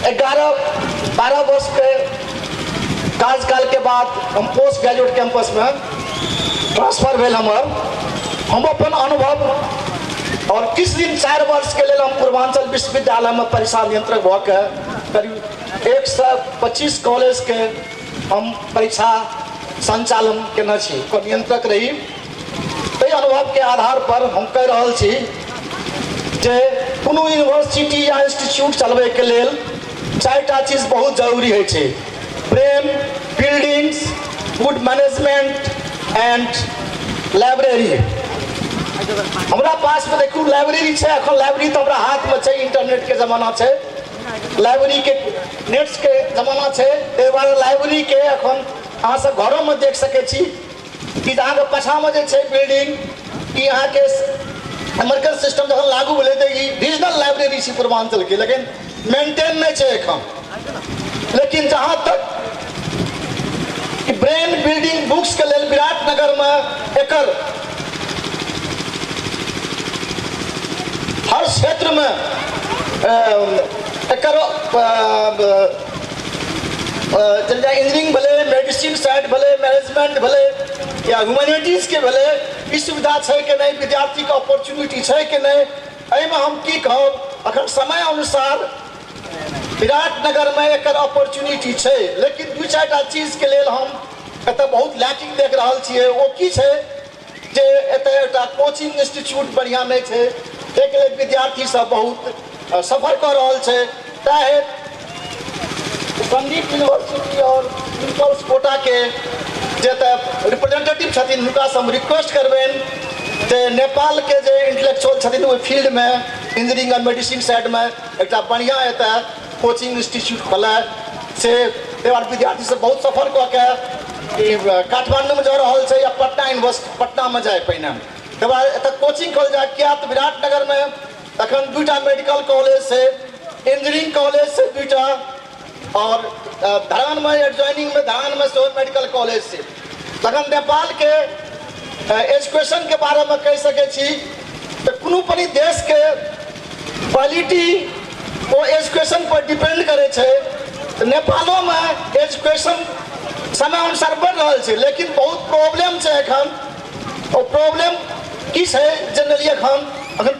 11-12 वर्ष के कार्यकाल के बाद हम पोस्ट ग्रेजुएट कैंपस में ट्रांसफर भेल हमर। हम अपन अनुभव और किस दिन 4 वर्ष के लिए हम पूर्वांचल विश्वविद्यालय में परीक्षा नियंत्रक भऽ के करीब 125 कॉलेज के हम परीक्षा संचालन केने छी, को नियंत्रक रही। ताहि अनुभव के आधार पर हम कह रहल छी जे कोनो यूनिवर्सिटी या इंस्टीट्यूट चलबे के लेल 4टा चीज बहुत जरूरी है छै: brain, buildings, good management and library. हमरा पास में देखू लाइब्रेरी है, अखन लाइब्रेरी तो हमरा हाथ में है, इंटरनेट के जमाना है, लाइब्रेरी के नेट्स के जमाना है, ताहि दुआरे लाइब्रेरी के अखन अहाँ सब घरों में देख सकै छी कि अहाँके पाछामे जे छै बिल्डिंग ई अहाँके अमेरिकन सिस्टम जखन लागू भेलै तऽ ई रीजनल लाइब्रेरी छै पूर्वांचलके, लेकिन मेंटेन नहीं है एखन। लेकिन जहाँ तक ब्रेन बिल्डिंग बुक्स के लिए विराटनगर में एकर हर क्षेत्र में एकर इंजीनियरिंग भले, मेडिसिन साइड भले, मैनेजमेंट भले या ह्यूमैनिटीज के भले, ई सुविधा है कि नहीं, विद्यार्थी के अपॉर्चुनिटी है कि नहीं, एहिमे हम की कहब अखन समय अनुसार विराटनगर में एक अपॉर्चुनिटी है, लेकिन दू चार टा चीज के लिए हम एतऽ बहुत लैकिंग देख रहा छे। वो की है जे एतऽ एकटा कोचिंग इंस्टीट्यूट बढ़िया नहीं है, एक लिए विद्यार्थी सब बहुत सफर कर रहा है। चाहे संदीप यूनिवर्सिटी और प्रिंसिपल्स कोटा के जे रिप्रेजेंटेटिव छथिन हुनका से हम रिक्वेस्ट करबेन जे नेपाल के जे इंटेलेक्चुअल छथिन ओहि फील्ड में इंजीनियरिंग और मेडिसिन साइड में एक बढ़िया एतऽ कोचिंग इंस्टीट्यूट खोला से विद्यार्थी सब बहुत सफर कऽ के काठमांडू में जा रहा है या पटना यूनिवर्सिटी पटना में जाए पहिने एतऽ कोचिंग खोल जाए। क्या तो विराटनगर में अखन दूटा मेडिकल कॉलेज है, इंजीनियरिंग कॉलेज से दूटा, और धरान में एडजॉइनिंग में धरान में सेहो मेडिकल कॉलेज से। तखन नेपाल के एजुकेशन के बारे में कह सकै छी तो कोनो पनि देश के क्वालिटी वो एजुकेशन पर डिपेंड करे छे। नेपालों में एजुकेशन समय अनुसार बढ़ रहा है, लेकिन बहुत प्रॉब्लम है एखन। और प्रॉब्लम की है जनरली अखन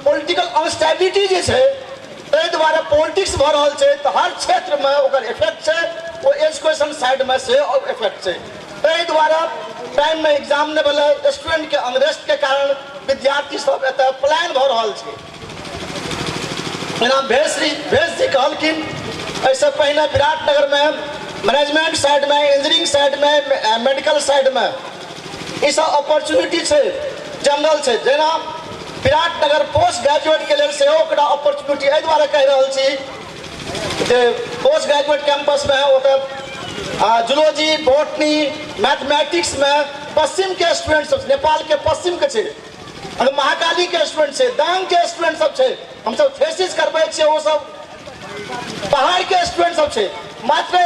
पॉलिटिकल अनस्टेबिलिटी जे है, ताहि दुआरे पॉलिटिक्स भऽ रहल छै तो हर क्षेत्र में ओकर इफेक्ट है, वो एजुकेशन साइड में से इफेक्ट है। ताहि दुआरे टाइम में एग्जाम नहीं भेलै, स्टूडेंट के अनरेस्ट के कारण विद्यार्थी सब एतऽ प्लान भऽ रहल छै। जेना भेष जी कहलखिन ऐसे पहले विराटनगर में मैनेजमेंट साइड में, इंजीनियरिंग साइड में, मेडिकल साइड में ये सब अपॉर्चुनिटी है, जनरल है। जेना विराटनगर पोस्ट ग्रेजुएट के लिए से अपॉर्चुनिटी एहि दुआरे कह रहा छी जे पोस्ट ग्रेजुएट कैंपस में ओतऽ जूलॉजी, बॉटनी, मैथमेटिक्स में पश्चिम के स्टूडेंट सब, नेपाल के पश्चिम के छै, महाकाली के स्टूडेंट छै, दांग के स्टूडेंट सब छै, हम सब थेसिस करबै छियै, वो सब पहाड़ के स्टूडेंट सब छै। मात्र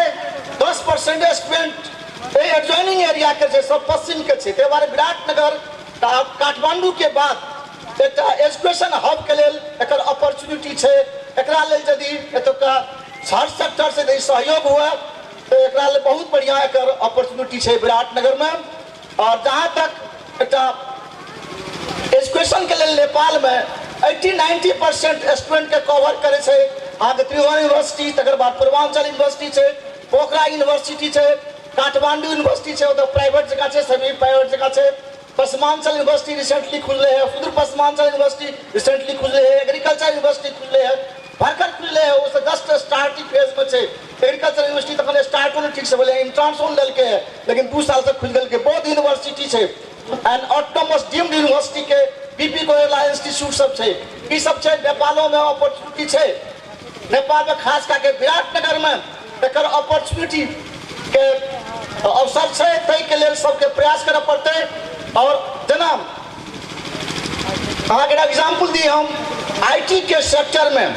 10% स्टूडेंट एडजॉइनिंग एरिया के छै, सब पश्चिम के छै। ताहि दुआरे विराटनगर काठमांडू के बाद एक एजुकेशन हब के लेल एकर अपॉर्चुनिटी छै। एकरा लेल यदि एतुका हर सेक्टर से यदि सहयोग हुए तो एकरा लेल बहुत बढ़िया एकर अपॉर्चुनिटी छै विराटनगर में। और जहाँ तक एकटा एजुकेशन के लिए नेपाल में 80-90% स्टूडेंट के कवर करे छै। अहाँके त्रिभुवन यूनिवर्सिटी, तकर बाद पूर्वांचल यूनिवर्सिटी छै, पोखरा यूनिवर्सिटी छै, काठमांडू यूनिवर्सिटी छै, ओतऽ प्राइवेट जगह छै, सभी प्राइवेट जगह छै। पश्चिमांचल यूनिवर्सिटी रिसेंटली खुले है, सुदूर पश्चिमांचल यूनिवर्सिटी रिसेंटली खुले है, एग्रीकल्चर यूनिवर्सिटी खुले है, भरकर खुले है, वो जस्ट स्टार्टिंग फेज में छै। एग्रीकल्चर यूनिवर्सिटी तक स्टार्ट होने ठीक से बोले इंट्रांस होने लगे है, लेकिन 2 साल से खुल गल के। बौद्ध यूनिवर्सिटी छै एंड ऑटोनोमस डीम्ड यूनिवर्सिटी के बीपी गोयला इंस्टीट्यूट सब छै, ई सब छै। नेपालों में अपॉर्चुनिटी छै, नेपाल में खास करके विराटनगर में एकर अपॉर्चुनिटी के अवसर छै, ताहि के लेल सबके प्रयास करऽ पड़तै। और जेना अहाँके एग्जाम्पल दी हम IT के सेक्टर में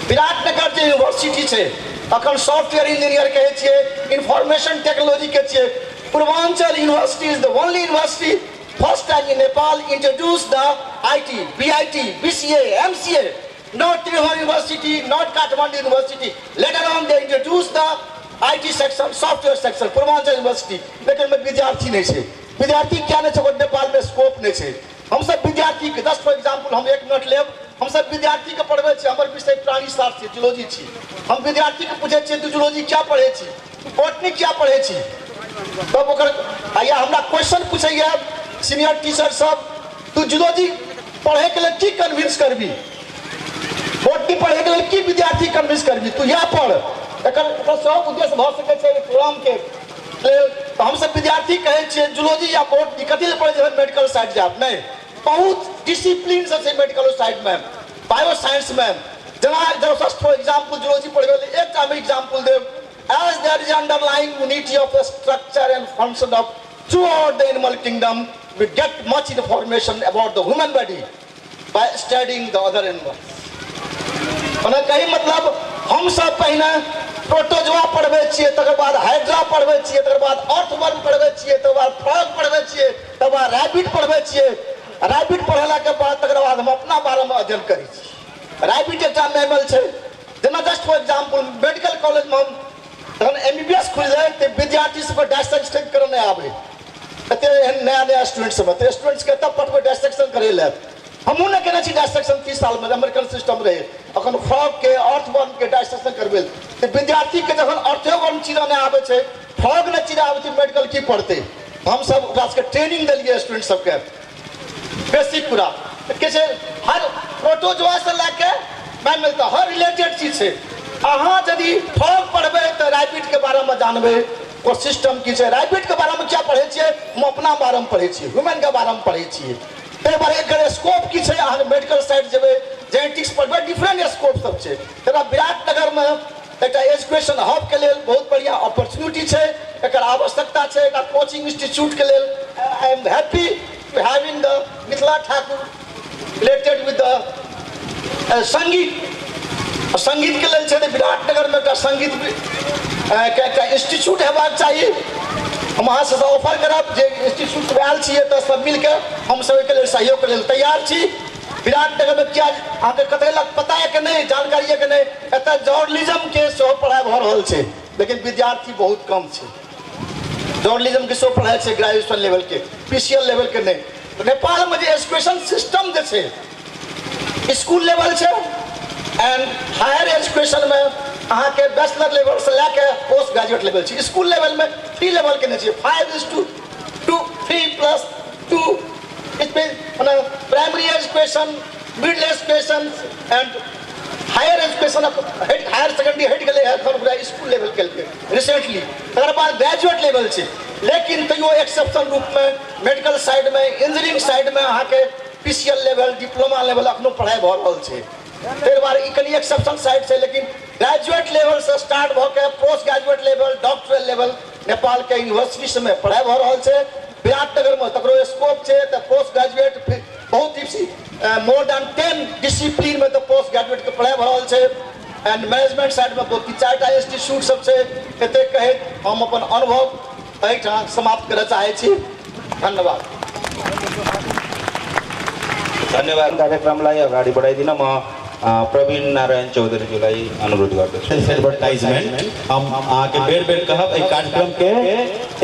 विराटनगर जे यूनिवर्सिटी छै अखन सॉफ्टवेयर इंजीनियर कहै छियै, इंफॉर्मेशन टेक्नोलॉजी के छियै। Purvanchal university is the only university first time in Nepal introduce the IT, BIT, BCA, MCA, not Trivandrum University, not Kathmandu University. Later on they introduced the IT section, software section, Purvanchal university. लेकिन में विद्यार्थी नहीं है, विद्यार्थी क्या नहीं है, नेपाल में स्कोप नहीं है। हम सब विद्यार्थी के 10 फॉर एग्जाम्पल हम 1 मिनट लेब, हम सब विद्यार्थी के पढ़बे छी, हमर विषय प्राणी शास्त्र जूलॉजी छी। हम विद्यार्थी के पूछे छी तू जूलॉजी क्या पढ़े छी, तू बॉटनी क्या पढ़े छी, तब ओकर या हमरा क्वेश्चन पूछैया सीनियर टीचर सब, तू जूलॉजी पढ़े के लिए की कन्विंस करबी, बॉटनी पढ़े के लिए की विद्यार्थी कन्विंस करबी, तू या पढ़। एकर सब उद्देश्य भ सकै छै प्रोग्राम के। तो हम सब विद्यार्थी कहे छे जूलॉजी या बॉटनी कथि ले पढ़े छै, मेडिकल साइड जाब नहीं, बहुत डिसिप्लिन से मेडिकल साइड में बायो साइंस में जना जस्ट फॉर एग्जांपल जूलॉजी पढ़बे एक टा एग्जांपल देव as there is underlying unity of the structure and function of throughout the animal kingdom we get much information about the human body by studying the other animals मने कही मतलब हम सब पहले प्रोटोजोआ पढ़बे छियै तकर बाद हाइड्रा पढ़बे छियै तकर बाद अर्थवर्म पढ़बे छियै तकर बाद फ्रॉग पढ़बे छियै तकर बाद रैबिट पढ़बे छियै रैबिट पढ़ला के बाद तकर बाद हम अपना बारे में अध्ययन करै छी रैबिट एकटा मैमल छै जेना just for example medical college में हम तहन एमबीबीएस खुल जाए तो विद्यार्थी सबके डायसेक्शन करे नहीं आवे एते नया नया स्टूडेंट सब तो स्टूडेंट्स के तब पढ़बे डायसेक्शन करे ले हमहूँ नहीं केने छी डायसेक्शन 30 साल में अमेरिकन सिस्टम रहे अखन फ्रॉग के अर्थवर्म के डायसेक्शन करबे तो विद्यार्थी के जखन अर्थवर्म चीज नहीं आवे छै फ्रॉग नहीं चीज आवे छै मेडिकल की पढ़ते हम सब ओकरा सबके ट्रेनिंग देलिए स्टूडेंट सबके बेसिक पूरा के छै हर प्रोटोजोआ से लेके मैं मिलता हर रिलेटेड चीज छै अहाँ यदि फ्रॉग पढ़बे तो रैबिट के बारे में जानबे और सिस्टम की छै रैबिट के बारे में क्या पढ़े छियै हम अपना बारे में पढ़े छियै ह्यूमन के बारे में पढ़े छियै ते बारे एकर स्कोप की छै अहाँ मेडिकल साइड जेबे जेनेटिक्स पढ़बे डिफरेंट स्कोप सब छै तेरा विराटनगर में एकटा एजुकेशन हब के लेल बहुत बढ़िया अपॉर्चुनिटी छै एकर आवश्यकता छै एकर कोचिंग इंस्टीट्यूट के लेल I am happy having the Mithila Thakur related with the संगीत के लेल छै विराटनगर में एकटा संगीत के एकटा इंस्टीट्यूट हेबाक चाहिए हम अहाँ से ऑफर करब जे इंस्टीट्यूट आयल छियै तऽ सब मिलके हम सब के लेल सहयोग के लेल तैयार छी विराटनगर में क्या अहाँके कते लग पता है कि नहीं जानकारी है कि नहीं एतऽ जर्नलिज्म के सेहो पढ़ाई भऽ रहल छै लेकिन विद्यार्थी बहुत कम छै जर्नलिज्म के सेहो पढ़ाई छै ग्रेजुएशन लेवल के पीसीएल लेवल के नहीं नेपाल में जे एजुकेशन सिस्टम जे छै स्कूल लेवल छै एंड हायर एजुकेशन में अहाँ के बैचलर लेवल से लेके पोस्ट ग्रेजुएट लेवल छै स्कूल लेवल में 3 लेवल के नहीं छै 5:2 3+2 इसमें primary education middle education and higher education higher secondary हट गए है स्कूल लेवल के रिसेंटली तकर बाद ग्रेजुएट लेवल छै लेकिन तैयो एक्सेप्शन रूप में मेडिकल साइड में इंजीनियरिंग साइड में अहाँ के पीसीएल लेवल डिप्लोमा लेवल अखनो पढ़ाई भऽ रहल छै ताहि दुआरे ई कनी एक्सेप्शन साइड छै लेकिन ग्रेजुएट लेवल से स्टार्ट भऽ के post graduate level doctoral level Nepal के यूनिवर्सिटी सब में पढ़ाई भऽ रहल छै विराटनगर में तकरो स्कोप छै तऽ पोस्ट ग्रेजुएट बहुत ही मोर देन 10 डिसिप्लिन में तो पोस्ट ग्रेजुएट के पढ़ाई भऽ रहल छै एंड मैनेजमेंट साइड में बहुत 4टा इंस्टीट्यूट सब छै एते कहैत हम अपन अनुभव एहिठाम समाप्त करय चाहै छी धन्यवाद धन्यवाद कार्यक्रमलाई अगाडि बढाइदिन म प्रवीण नारायण चौधरीज्यूलाई अनुरोध गर्दछु एडवर्टाइजमेंट हम अहाँके बेर बेर कहब एहि कार्यक्रम के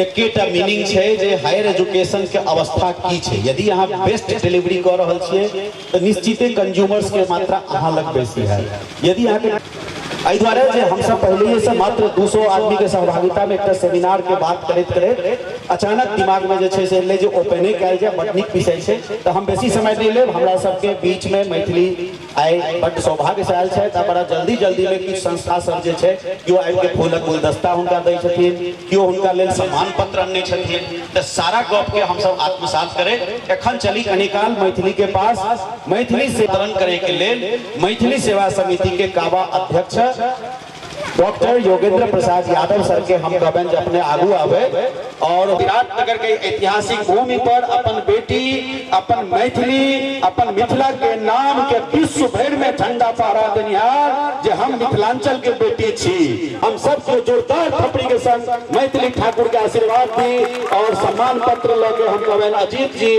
एकेटा मीनिंग छै जे हायर एजुकेशन के अवस्था की छै यदि अहाँ बेस्ट डिलीवरी कऽ रहल छियै तऽ निश्चिते कंज्यूमर्स के मात्रा अहाँ लग बेसी है यदि अहाँके एहि दुआरे जे हम सब पहले से मात्र 200 आदमी के सहभागिता में एक सेमिनार के बात करैत अचानक दिमाग में जे छै से ले जे ओपने कयल जाय बड़ नीक विषय छै तऽ हम बेसी समय नहीं लेब हमरा सबके बीच में मैथिली आइ बड़ सौभाग्य से आयल छै तऽ बड़ा जल्दी में किछु संस्था सब जे छै केओ आबि के फूलक गुलदस्ता हुनका दै छथिन केओ हुनका लेल सम्मान पत्र अनने छथिन तऽ सारा गप के हम सब आत्मसात करे एखन चली कनिकाल मैथिली के पास मैथिली से तरण करे के लेल मैथिली सेवा समिति के काबा अध्यक्ष डॉक्टर योगेंद्र प्रसाद यादव सर के हम कहबनि अपने आगू आवे और विराटनगर के ऐतिहासिक भूमि पर अपन बेटी अपन मैथिली अपन मिथिला के नाम के विश्व भर में झंडा फहरा देनिहार जे हम मिथिलांचल के बेटी छी हम सबके जोरदार थपड़ी के संग मैथिली ठाकुर के आशीर्वाद दी और सम्मान पत्र लगे हम कहबनि अजीत जी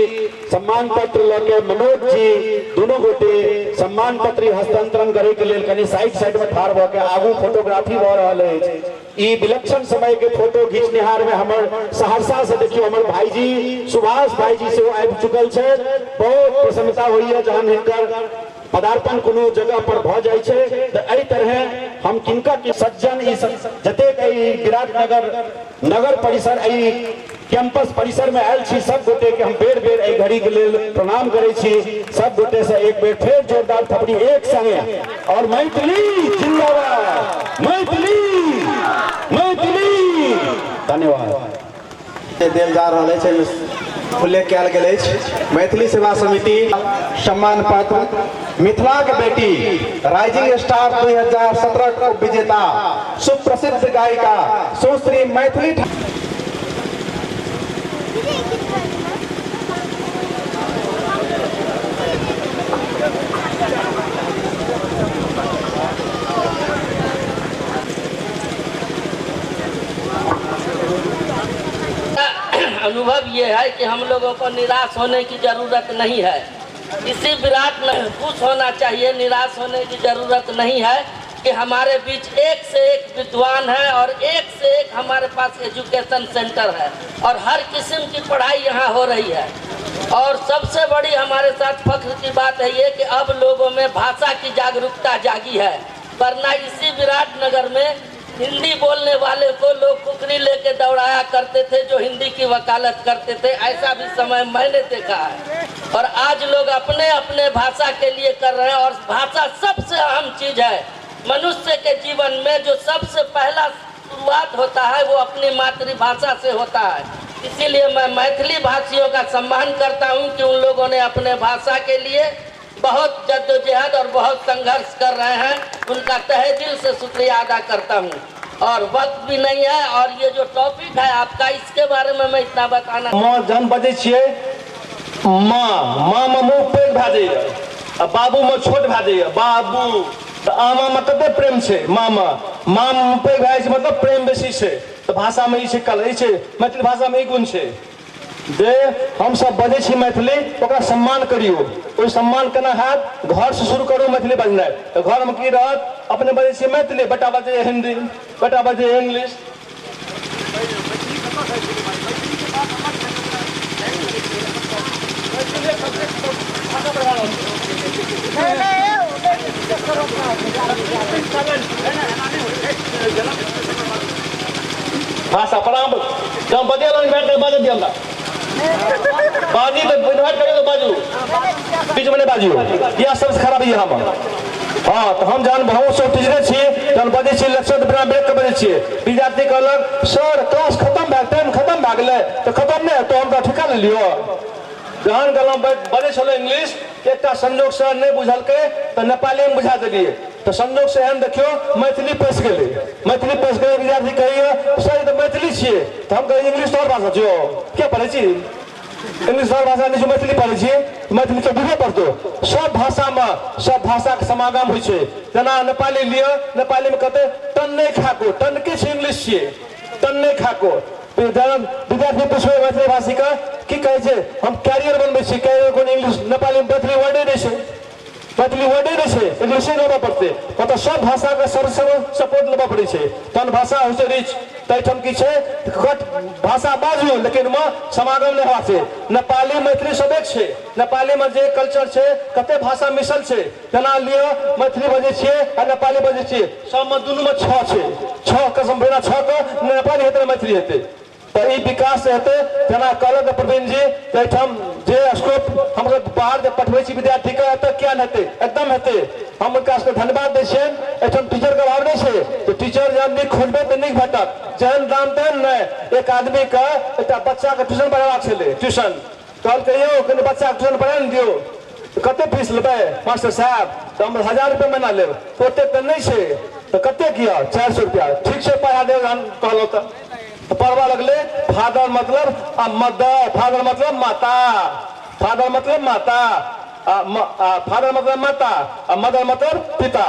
सम्मान पत्र लगे मनोज जी दोनों गोटे सम्मान पत्र हस्तांतरण करे के लिए कनी साइड में ठाड़ भ के आगू फोटोग्राफी भ रहल है ई विलक्षण समय के फोटो घीचनिहार में हमर सहरसा से देखियो हमर भाईजी सुभाष भाईजी से आबि चुकल छै बहुत प्रसन्नता होइए जहन हिनकर पदार्पण कोनो जगह पर भ जाय छै त एहि तरह हम किनका के सज्जन ई जतेक विराटनगर नगर परिसर एहि कैंपस परिसर में आयल छी सब गोटे के हम बेर बेर एहि घड़ी के लेल प्रणाम करे छी सब गोटे से एक बेर फेर जोरदार थपड़ी एक संगे और मैथिली जिंदाबाद मैथिली मैथिली धन्यवाद देल जा रहल छै उल्लेख कयल गेल अछि। मैथिली सेवा समिति सम्मान पत्र मिथिला के बेटी राइजिंग स्टार 2017 को विजेता सुप्रसिद्ध गायिका सुश्री मैथिली अनुभव ये है कि हम लोगों को निराश होने की जरूरत नहीं है। इसी विराट में खुश होना चाहिए, निराश होने की जरूरत नहीं है कि हमारे बीच एक से एक विद्वान है और एक से एक हमारे पास एजुकेशन सेंटर है और हर किस्म की पढ़ाई यहाँ हो रही है। और सबसे बड़ी हमारे साथ फख्र की बात है ये कि अब लोगों में भाषा की जागरूकता जागी है, वरना इसी विराटनगर में हिंदी बोलने वाले को लोग कुकरी लेके दौड़ाया करते थे, जो हिंदी की वकालत करते थे। ऐसा भी समय मैंने देखा है और आज लोग अपने अपने भाषा के लिए कर रहे हैं। और भाषा सबसे अहम चीज है मनुष्य के जीवन में, जो सबसे पहला शुरुआत होता है वो अपनी मातृभाषा से होता है। इसीलिए मैं मैथिली भाषियों का सम्मान करता हूँ कि उन लोगों ने अपने भाषा के लिए बहुत जद्दोजहद और बहुत संघर्ष कर रहे हैं। उनका तहे दिल से शुक्रिया अदा करता हूँ। और वक्त भी नहीं है और ये जो टॉपिक है आपका, इसके बारे में मैं इतना बताना माँ जन बजे छिए माँ में मुँह पैघ भए जाइए आ बाबू में छोट भए जाइए बाबू। आमा में कते प्रेम छै, माँ में पैघ भए छै मतलब प्रेम बेसी छै। तो भाषा में ई छै कल ई छै, मैथिली भाषा में ई गुण छै जे हम सब बजे छी मैथिली, ओकरा सम्मान करियो। ओहि सम्मान केना हैत, घर से शुरू करू मैथिली बजनाइ। तो घर में की रहत, अपने बजे छी मैथिली, बेटा बजे हिंदी, बेटा बजे इंग्लिश। भाषा प्रणाम जब बजे बैठ बजे दिया बाजी तो इन्वाइट करिए तो बाजू, बीच में नहीं बाजियो, यह सबसे खराब है हम। हाँ तो हम जान बहुत सब टीचरे छी, जन बजे छी लेक्चर बिना ब्रेक के बजे छी। विद्यार्थी कहलक सर क्लास खत्म भए टाइम खत्म भए गेलै, तो खत्म नहीं तो हम ठिका ले लियो। जहन गलम बजे छलो इंग्लिश, एकटा संयोग से नहीं बुझलकै तो नेपाली में बुझा देलिए। तो संयोग से एहन देखियो मैथिली पैस गेलै, मैथिली पैस गेलै। विद्यार्थी कहिए सर तो मैथिली छिए, तो हम कहिए इंग्लिश तोहर भाषा छियो, क्या पढ़े छी इंग्लिश तोहर भाषा नहीं, मैथिली पढ़े छी, मैथिली तो बुझे पड़तो। सब भाषा में सब भाषा के समागम होइ छै। जेना नेपाली लियो, नेपाली में कहते टन नहीं खाको, टन के छै इंग्लिश छिए, टन नहीं खाको। विद्यार्थी पूछबे मैथिली भाषी का की कहे छै, हम कैरियर बनबे छी, कैरियर को इंग्लिश नेपाली में मैथिली वर्डे नहीं छै, मैथिली वर्डे नहीं छै, इंग्लिश लेबऽ पड़तै। मतलब सब भाषा के सपोर्ट लेबऽ पड़ै छै, तहन भाषा होइ छै रिच। तैठम की छै कट भाषा बाजू लेकिन में समागम नहीं होवा छै। नेपाली मैथिली सब एक छै, नेपाली में जे कल्चर छै कते भाषा मिसल छै। जेना लियो मैथिली बजे छिए आ नेपाली बजे छिए, सब में दुनू में छ छै, छ कसम बिना छ के नेपाली हेतै मैथिली हेतै। तो ई विकास हेतै। जेना कहलक प्रवीण जी एहिठाम जे स्कोप हम बाहर जे पठबै छी विद्यार्थी के एतऽ किया नहि हेतै, एकदम हेतै। हम उनका धन्यवाद दै छियनि। एहिठाम टीचर के अभाव नहि छै, तो टीचर जब नीक खोजबै तऽ नीक भेटत। जेहन दाम तेहन नहि। एक आदमी के एकटा बच्चा के ट्यूशन पढ़ेबाक छलै, ट्यूशन कहलकै यौ कनि बच्चा के ट्यूशन पढ़ा ने दियौ, कते फीस लेबै मास्टर साहब, तो हम 1000 रुपया महीना लेब, तो ओते तऽ नहि छै, तो कते किया 400 रुपया, ठीक छै पढ़ा देब कहलहुँ तऽ पढ़वा लगले। फादर मतलब मदर, फादर मतलब माता, फादर मतलब माता, फादर मतलब माता, मदर मतलब पिता।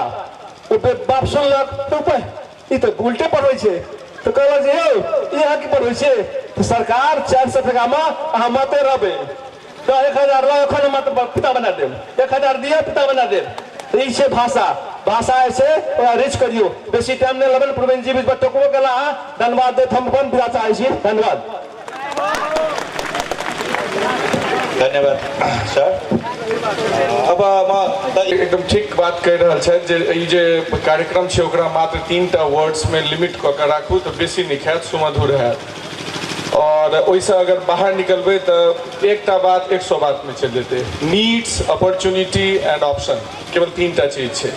बाप सुनलक तो ई तो उल्टे पढ़बै छै, तो कहलक जे यौ यहाँ की पढ़बै छै, तो सरकार 400 टका में अहाँ माते रहबै, तो 1000 लो एखन मत पिता बना देब, 1000 दिया पिता बना देब। तो ई छै भाषा, भाषा ऐसे रिच करियो। बेसी टाइम नहीं लेबन, प्रवीण जी बीच में टोकबो केला। धन्यवाद देत हम अपन विदा चाहै छी, धन्यवाद। धन्यवाद सर। अब एकदम ठीक बात कह रहा है जे ई जे कार्यक्रम छै ओकरा मात्र 3टा वर्ड्स में लिमिट कऽ के राखू तो बेसी नीक हैत, सुमधुर हैत। और ओइसे अगर बाहर निकलबै तो एकटा बात 100 बात में चल जेतै। नीड्स, अपॉर्चुनिटी एंड ऑप्शन, केवल 3टा चीज छै।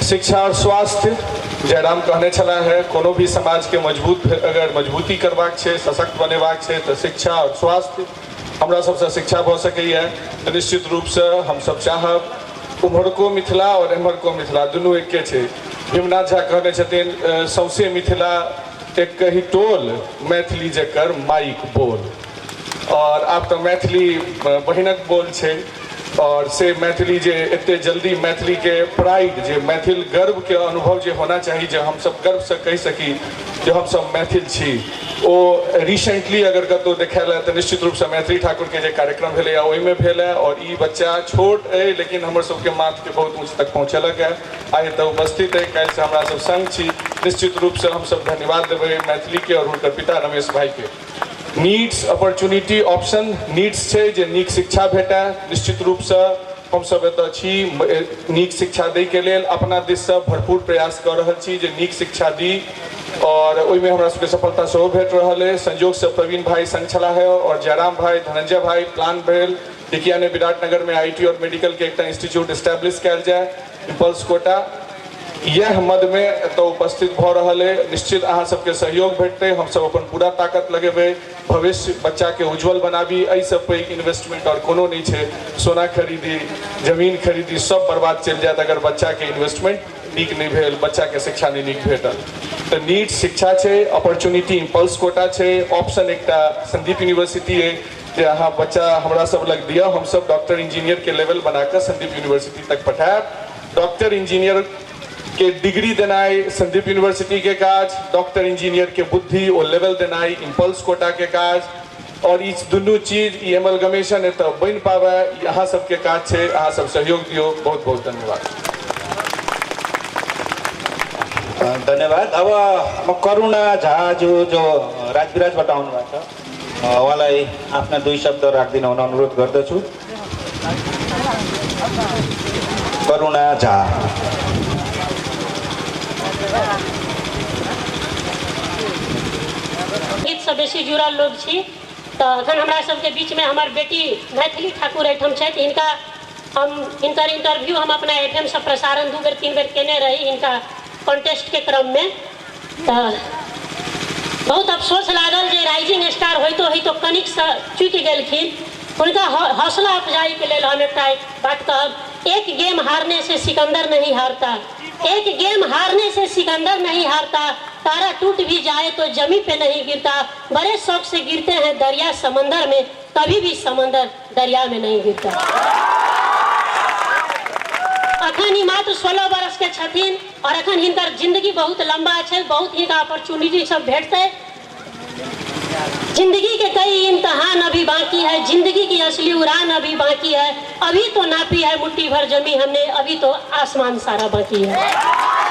शिक्षा और स्वास्थ्य, जयराम कहने छला है कोनो भी समाज के मजबूत अगर मजबूती करबाक छै, सशक्त बनेबाक छै तो शिक्षा और स्वास्थ्य हमरा सबसे शिक्षा भ सकैए तऽ निश्चित रूपसँ हम सब चाहब उम्हरको मिथिला और एम्हरको मिथिला दुनू एके छै। भीमनाथ झा कहने छथिन सौंसे मिथिला एक कही टोल मैथिली जकर माइक बोल, और आब तऽ मैथिली बहिनक बोल छै और से मैथिली जे एते जल्दी मैथिली के प्राइड जे मैथिल गर्व के अनुभव जे होना चाहिए जे हम सब गर्व से कह सकी जे हम सब मैथिल छी, ओ रिसेंटली अगर कतौ देखायल तऽ निश्चित रूप से मैथिली ठाकुर के जे कार्यक्रम भेलै ओहिमे भेल है और ई बच्चा छोट है लेकिन हमर सबके माथ के बहुत ऊंच तक पहुँचलक है, आइ तऽ उपस्थित है, काल्हि से हमरा सब संग छी। निश्चित रूप से हम सब धन्यवाद देबै मैथिली के और हुनकर पिता रमेश भाई के। नीड्स अपॉर्चुनिटी ऑप्शन नीड्स छै जे नीक शिक्षा भेटै, निश्चित रूप से हम सब एतऽ छी नीक शिक्षा दै के लेल अपना दिस से भरपूर प्रयास कऽ रहल छी जे नीक शिक्षा दी और ओहिमे हमरा सबके सफलता सेहो भेट रहल है। संयोग से प्रवीण भाई संग छला है और जयराम भाई धनंजय भाई प्लान भेल कि किया ने विराटनगर में आईटी और मेडिकल के एकटा इंस्टीट्यूट एस्टैब्लिश कयल जाय इम्पल्स कोटा, यह मद में एतऽ उपस्थित भऽ रहल है। निश्चित अहाँ सबके सहयोग भेटतै, हम सब अपन पूरा ताकत लगेबै, भविष्य बच्चा के उज्जवल बनाबी, एहि सब पैघ इन्वेस्टमेंट और कोनो नहीं छै। सोना खरीदी जमीन खरीदी सब बर्बाद चलि जायत अगर बच्चा के इन्वेस्टमेंट नीक नहीं भेल, बच्चा के शिक्षा नहीं नीक भेटल। तऽ नीट शिक्षा छै, अपॉर्चुनिटी इम्पल्स कोटा छै, ऑप्शन एकटा संदीप यूनिवर्सिटी है जे अहाँ बच्चा हमरा सब लग दिअ, हम सब डॉक्टर इंजीनियर के लेवल बनाकर संदीप यूनिवर्सिटी तक पठायब। डॉक्टर इंजीनियर के डिग्री देनाई संदीप यूनिवर्सिटी के काज, डॉक्टर इंजीनियर के बुद्धि और लेवल देनाई इम्पल्स कोटा के काज, और ई दुनू चीज ई एमलगमेशन एतऽ बनि पावे यहाँ सबके काज छै। अहाँ सब सहयोग दियो, बहुत बहुत धन्यवाद। धन्यवाद। अब म करुणा झा जो राजविराजबाट आउनुभएको छ उहाँलाई आफ्ना 2 शब्द राख्दिन हुन अनुरोध गर्दछु। करुणा झा। गीत से बेसी जुड़ल लोग छी, तो अखन हमरा सबके बीच में हमार बेटी मैथिली ठाकुर एहिठाम छथि। हिनकर इंटरव्यू हम अपना एफएम से प्रसारण 2 बेर 3 बेर केने रही हिनका कॉन्टेस्ट के क्रम में। तो बहुत अफसोस लागल जे राइजिंग स्टार होइतो कनिक से चूकि गेलखिन। उनका हौसला अफजाई के लिए हम एक बात कहब, एक गेम हारने से सिकंदर नहीं हारता, एक गेम हारने से सिकंदर नहीं हारता, तारा टूट भी जाए तो जमी पे नहीं गिरता, बड़े शौक से गिरते हैं दरिया समंदर में, कभी भी समंदर दरिया में नहीं गिरता। अखन ही मात्र 16 बरस के छथिन और अखन हिनकर जिंदगी बहुत लंबा है, बहुत ही अपॉर्चुनिटी सब भेटते। जिंदगी के कई इम्तहान अभी बाकी है, जिंदगी की असली उड़ान अभी बाकी है, अभी तो नापी है मुट्ठी भर जमी हमने, अभी तो आसमान सारा बाकी है।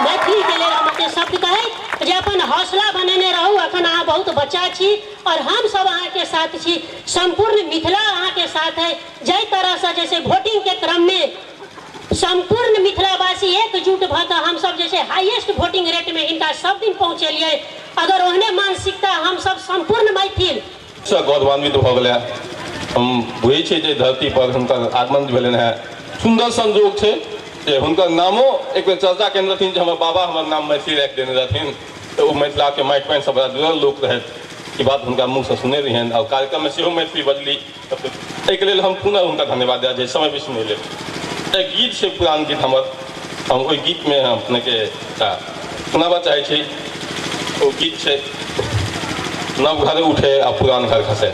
मैथिली के लिए हम अपने शब्द कहे जे अपन हौसला बनेने रहू। अखन अहाँ बहुत बच्चा छी और हम सब अहाँ के साथ छी, संपूर्ण मिथिला अहाँ के साथ है। जै तरह से जैसे वोटिंग के क्रम में संपूर्ण मिथिलावासी एकजुट भऽ हम सब जैसे हाईएस्ट वोटिंग रेट में इनका सब दिन पहुँचलिए, अगर ओहने मानसिकता हम सब संपूर्ण मैथिल गौरवान्वित भऽ गेलै। हम बुझै छियै जे धरती पर हुनकर आगमन भेलनि हैं, सुंदर संजोग छै जे हुनकर नामो एक बेर चर्चा केने रहथिन जे हमर बाबा हमर नाम मैथिली राखि देने रहथिन, तऽ ओ मिथिला के माटि पानि से बड़ा जुड़ल लोक रहथि। ई बात हुनका मुँह से सुने रहियनि और कार्यक्रम में सेहो मैथिली बजली, एहिके लेल हम पुनः हुनका धन्यवाद देब जे समय बेसी नहि लेब। एक गीत छै पुरान गीत हमर, हम ओहि गीत में अपने के सुनाबऽ चाहै छी। ओ गीत छै नव घर उठे आ पुरान घर खसे।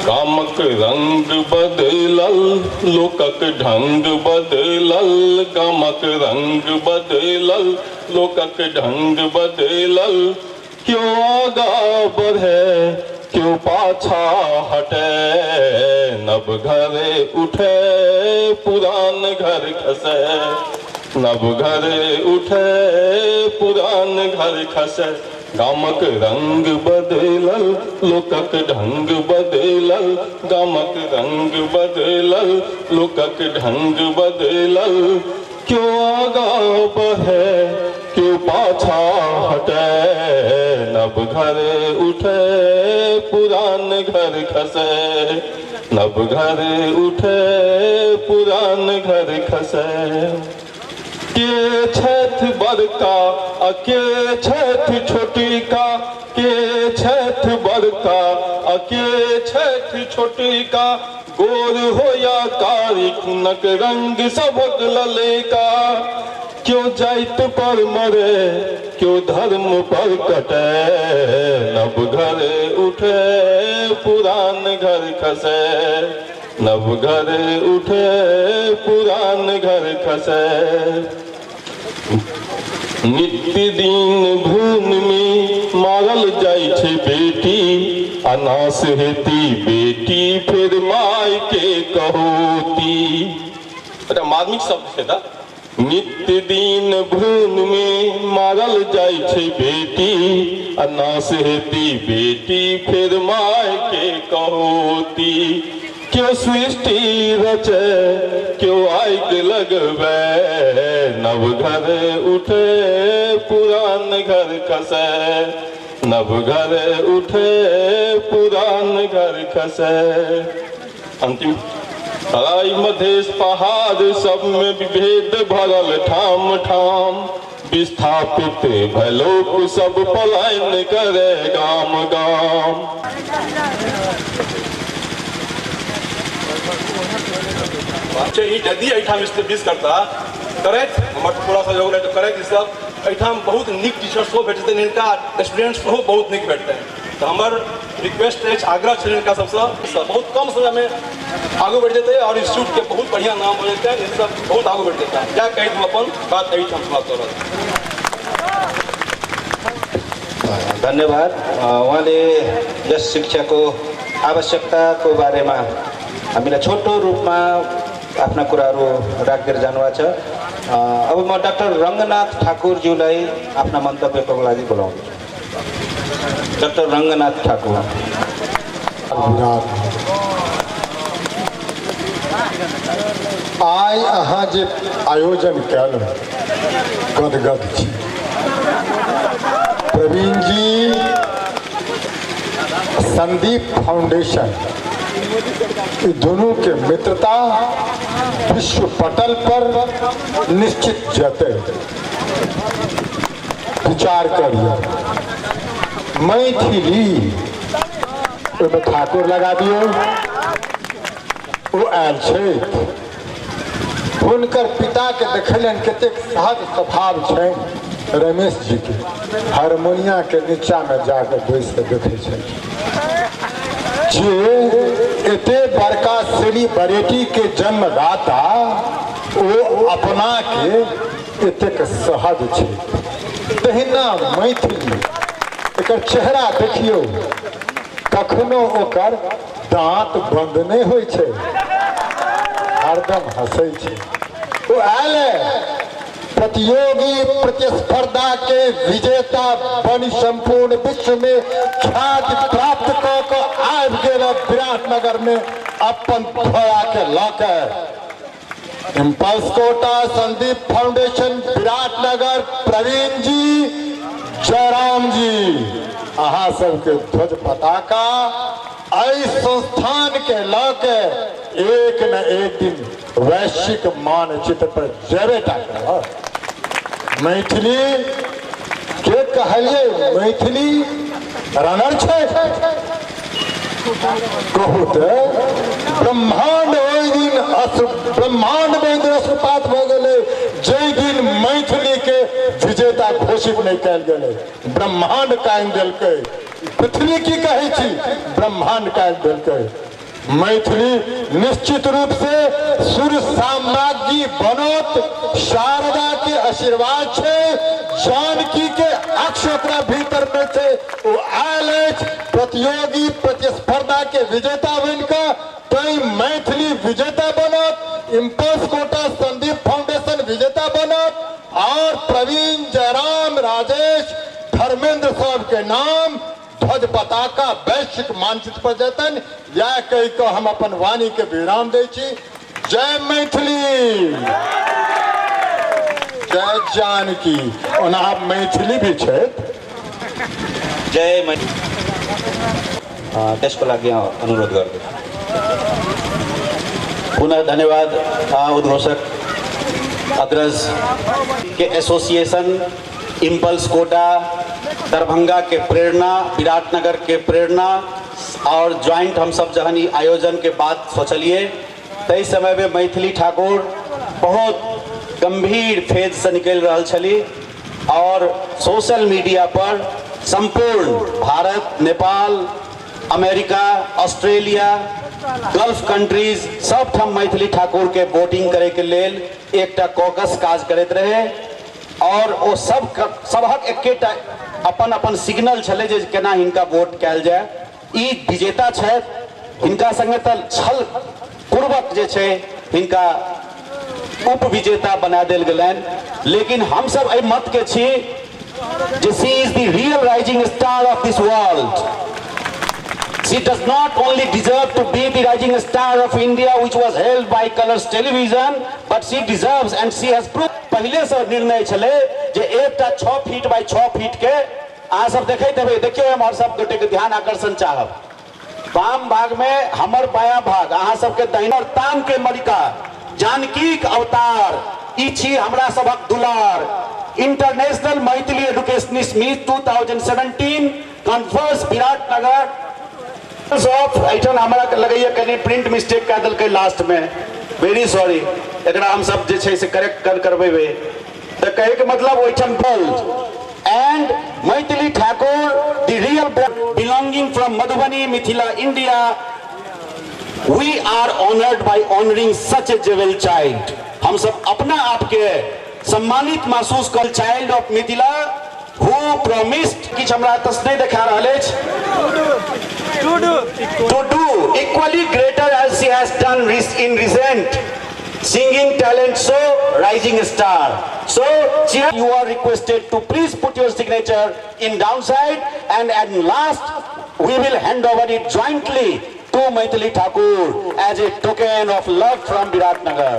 कामक रंग बदलल लोकक ढंग बदलल, कामक रंग बदलल लोकक ढंग बदलल, क्यों आगा बढ़े क्यों पाछा हटे, नव घर उठे पुरान घर खसे, नव घर उठे पुरान घर खसे। गामक रंग बदलल लोकक ढंग बदलल, गामक रंग बदलल लोकक ढंग बदलल, क्यों आगा बढ़े क्यों पाछा हटे, नव घर उठे पुरान घर खसे, नव घर उठे पुरान घर खसे। के छठ बड़का आ के छठ छोटी का, के छठ बड़का आ के छठ छोटी का, गोर हो या कारी खुनक रंग सबक लले का। क्यों जाइत पर मरे क्यों धर्म पर कटे, नव घर उठे पुरान घर खसे, नव घर उठे पुरान घर खसे। नित्य दिन भून में मारल जाय छे बेटी, अनास हेती बेटी फिर माय के कहोती। अच्छा मार्मिक शब्द है। नित्य दिन भून में मारल जाय छे बेटी, अनास हेती बेटी फिर माय के कहोती। क्यों सृष्टि रचे क्यों आग लगवे, नव घर उठे पुरान घर खसे, नव घर उठे पुरान घर खसे। अंतिम आई मधेश पहाड़ सब में विभेद भरल ठाम ठाम, विस्थापित भलोक सब पलायन करे गाम गाम। ई यदि एहिठाम स्टेब्लिश करता करैत हमर पूरा सहयोग रहै करैत सब एहिठाम बहुत नीक टीचर सेहो भेटतनि, हिनका स्टूडेंट्स सेहो बहुत नीक भेटतनि। तऽ हमर रिक्वेस्ट अछि, आग्रह छै हिनका सबसँ बहुत कम समयमे आगू बढ़ि जेतै और इंस्टीट्यूटके बहुत बढ़िया नाम हो जेतै, सब बहुत आगू बढ़ि जेतै। इएह कहैत हम अपन बात एहिठाम समाप्त कऽ रहल छी। धन्यवाद। उहाँले यस शिक्षाको आवश्यकताको बारेमा हामीलाई छोटो रूपमा आफ्ना कुराहरू राखेर जानुभएको छ। अब म डाक्टर रङ्गनाथ ठाकुरज्यूलाई आफ्ना मन्तव्यको लागि बोलाउँछु। डाक्टर रङ्गनाथ ठाकुर। आइ अहाँ जे आयोजन कयलहुँ गदगद छी। प्रवीण जी संदीप फाउंडेशन ई दोनों के मित्रता विश्व पटल पर निश्चित जते विचार करिए। मैथिली ओहिमे ठाकुर लगा दियौ, ओ आयल छै। हुनकर पिताके देखलियनि कतेक सहज स्वभाव छै रमेश जी के, हारमोनिया के नीचा में जाकर बैस के देखे छै जे एते बड़का सेलिब्रिटी के जन्मदाता ओ अपना के एतेक सहज छै। तहिना मैथिली एकर चेहरा देखियो, कखनो ओकर दांत बंद नहीं होइ छै, हरदम हंसै छै। ओ आयल प्रतियोगी प्रतिस्पर्धा के विजेता बनी संपूर्ण विश्व में ख्याति प्राप्त कऽ आबि गेल विराटनगर में अपन धोया के लके। इम्पल्स कोटा संदीप फाउंडेशन विराटनगर प्रवीण जी जयराम जी अहाँ सबके ध्वज पताका एहि संस्थान के लके एक न एक दिन वैश्विक मानचित्र पर जेबेटा करत। मैथिली के कहलिए मैथिली रनर छै। कहू तऽ ब्रह्मांड ओहि दिन ब्रह्मांड में दिन अस्त्रपात भऽ गेलै जाहि दिन मैथिली के विजेता घोषित नहीं कयल गेलै। ब्रह्मांड कायम देलकै। पृथ्वी की कहै छी, ब्रह्मांड कायम देलकै। मैथिली निश्चित रूप से सूर्य साम्राज्ञी बनत, शारदा के आशीर्वाद छै, जानकी के अक्ष ओकरा भीतर में छै। ओ आयल अछि प्रतियोगी प्रतिस्पर्धा के विजेता बनिकऽ, तैं मैथिली विजेता बनत, इम्पल्स कोटा संदीप फाउंडेशन विजेता बनत और प्रवीण जयराम राजेश धर्मेंद्र साहब के नाम ध्वज पताका वैश्विक मानचित्र पर जेतन। यह कहि कऽ हम अपन वाणी के विराम दै छी। जय मैथिली, जय जानकी। ओना मैथिली भी छै। जय मैथिली। त्यसको लागि अनुरोध गर्छु। पुनः धन्यवाद उद्घोषक अग्रज के एसोसिएशन, इम्पल्स कोटा, दरभंगा के प्रेरणा, विराटनगर के प्रेरणा और ज्वाइंट हम सब जहन ई आयोजन के बात सोचलिए तई समय में मैथिली ठाकुर बहुत गंभीर फेज से निकल रहा छली और सोशल मीडिया पर संपूर्ण Bharat, Nepal, America, Australia, gulf countries सब ठाम मैथिली ठाकुर के वोटिंग करे के लेल एकटा कॉकस काज करते रहे और वो सबक एकेटा अपन अपन सिग्नल छले जे केना हिनका वोट कैल जाए। ई विजेता छथि, हिनका संगे त छल पूर्वक जे छै हिनका उप विजेता बना देल गेलनि, लेकिन हम सब एहि मत के छी जे she is the real rising star of this world. She does not only deserve to be the rising star of India, which was held by Colors Television, but she deserves and she has proved. पहले से निर्णय छले जे एकटा 6 फीट बाय 6 फीट के अहाँ सब देखैत हेबै, देखियौ हम और सब गोटे के ध्यान आकर्षण चाहब। वाम भाग में हमर बायां भाग, अहाँ सबके दाहिना ताम के मरिका, जानकीक अवतार, ई छी हमरा सबक दुलार। International Maithili educationist meet 2017 conference Biratnagar of हमारा लगैया कहीं प्रिंट मिस्टेक कह दिल लास्ट में, वेरी सॉरी, एक हम सब जे छै से करेक्ट करबेबे। तो कहे के मतलब ओइठन bold and Maithili Thakur the real belonging from Madhubani, Mithila, India, we are honoured by honouring such a jewel child. हम सब अपना आप के सम्मानित महसूस कर child of Mithila who promised किछ हमरा तस नहीं देखा रहले to do equally greater as she has done in recent singing talent show Rising Star. So you are requested to please put your signature in downside, and at last we will hand over it jointly to Maithili Thakur as a token of love from Viratnagar.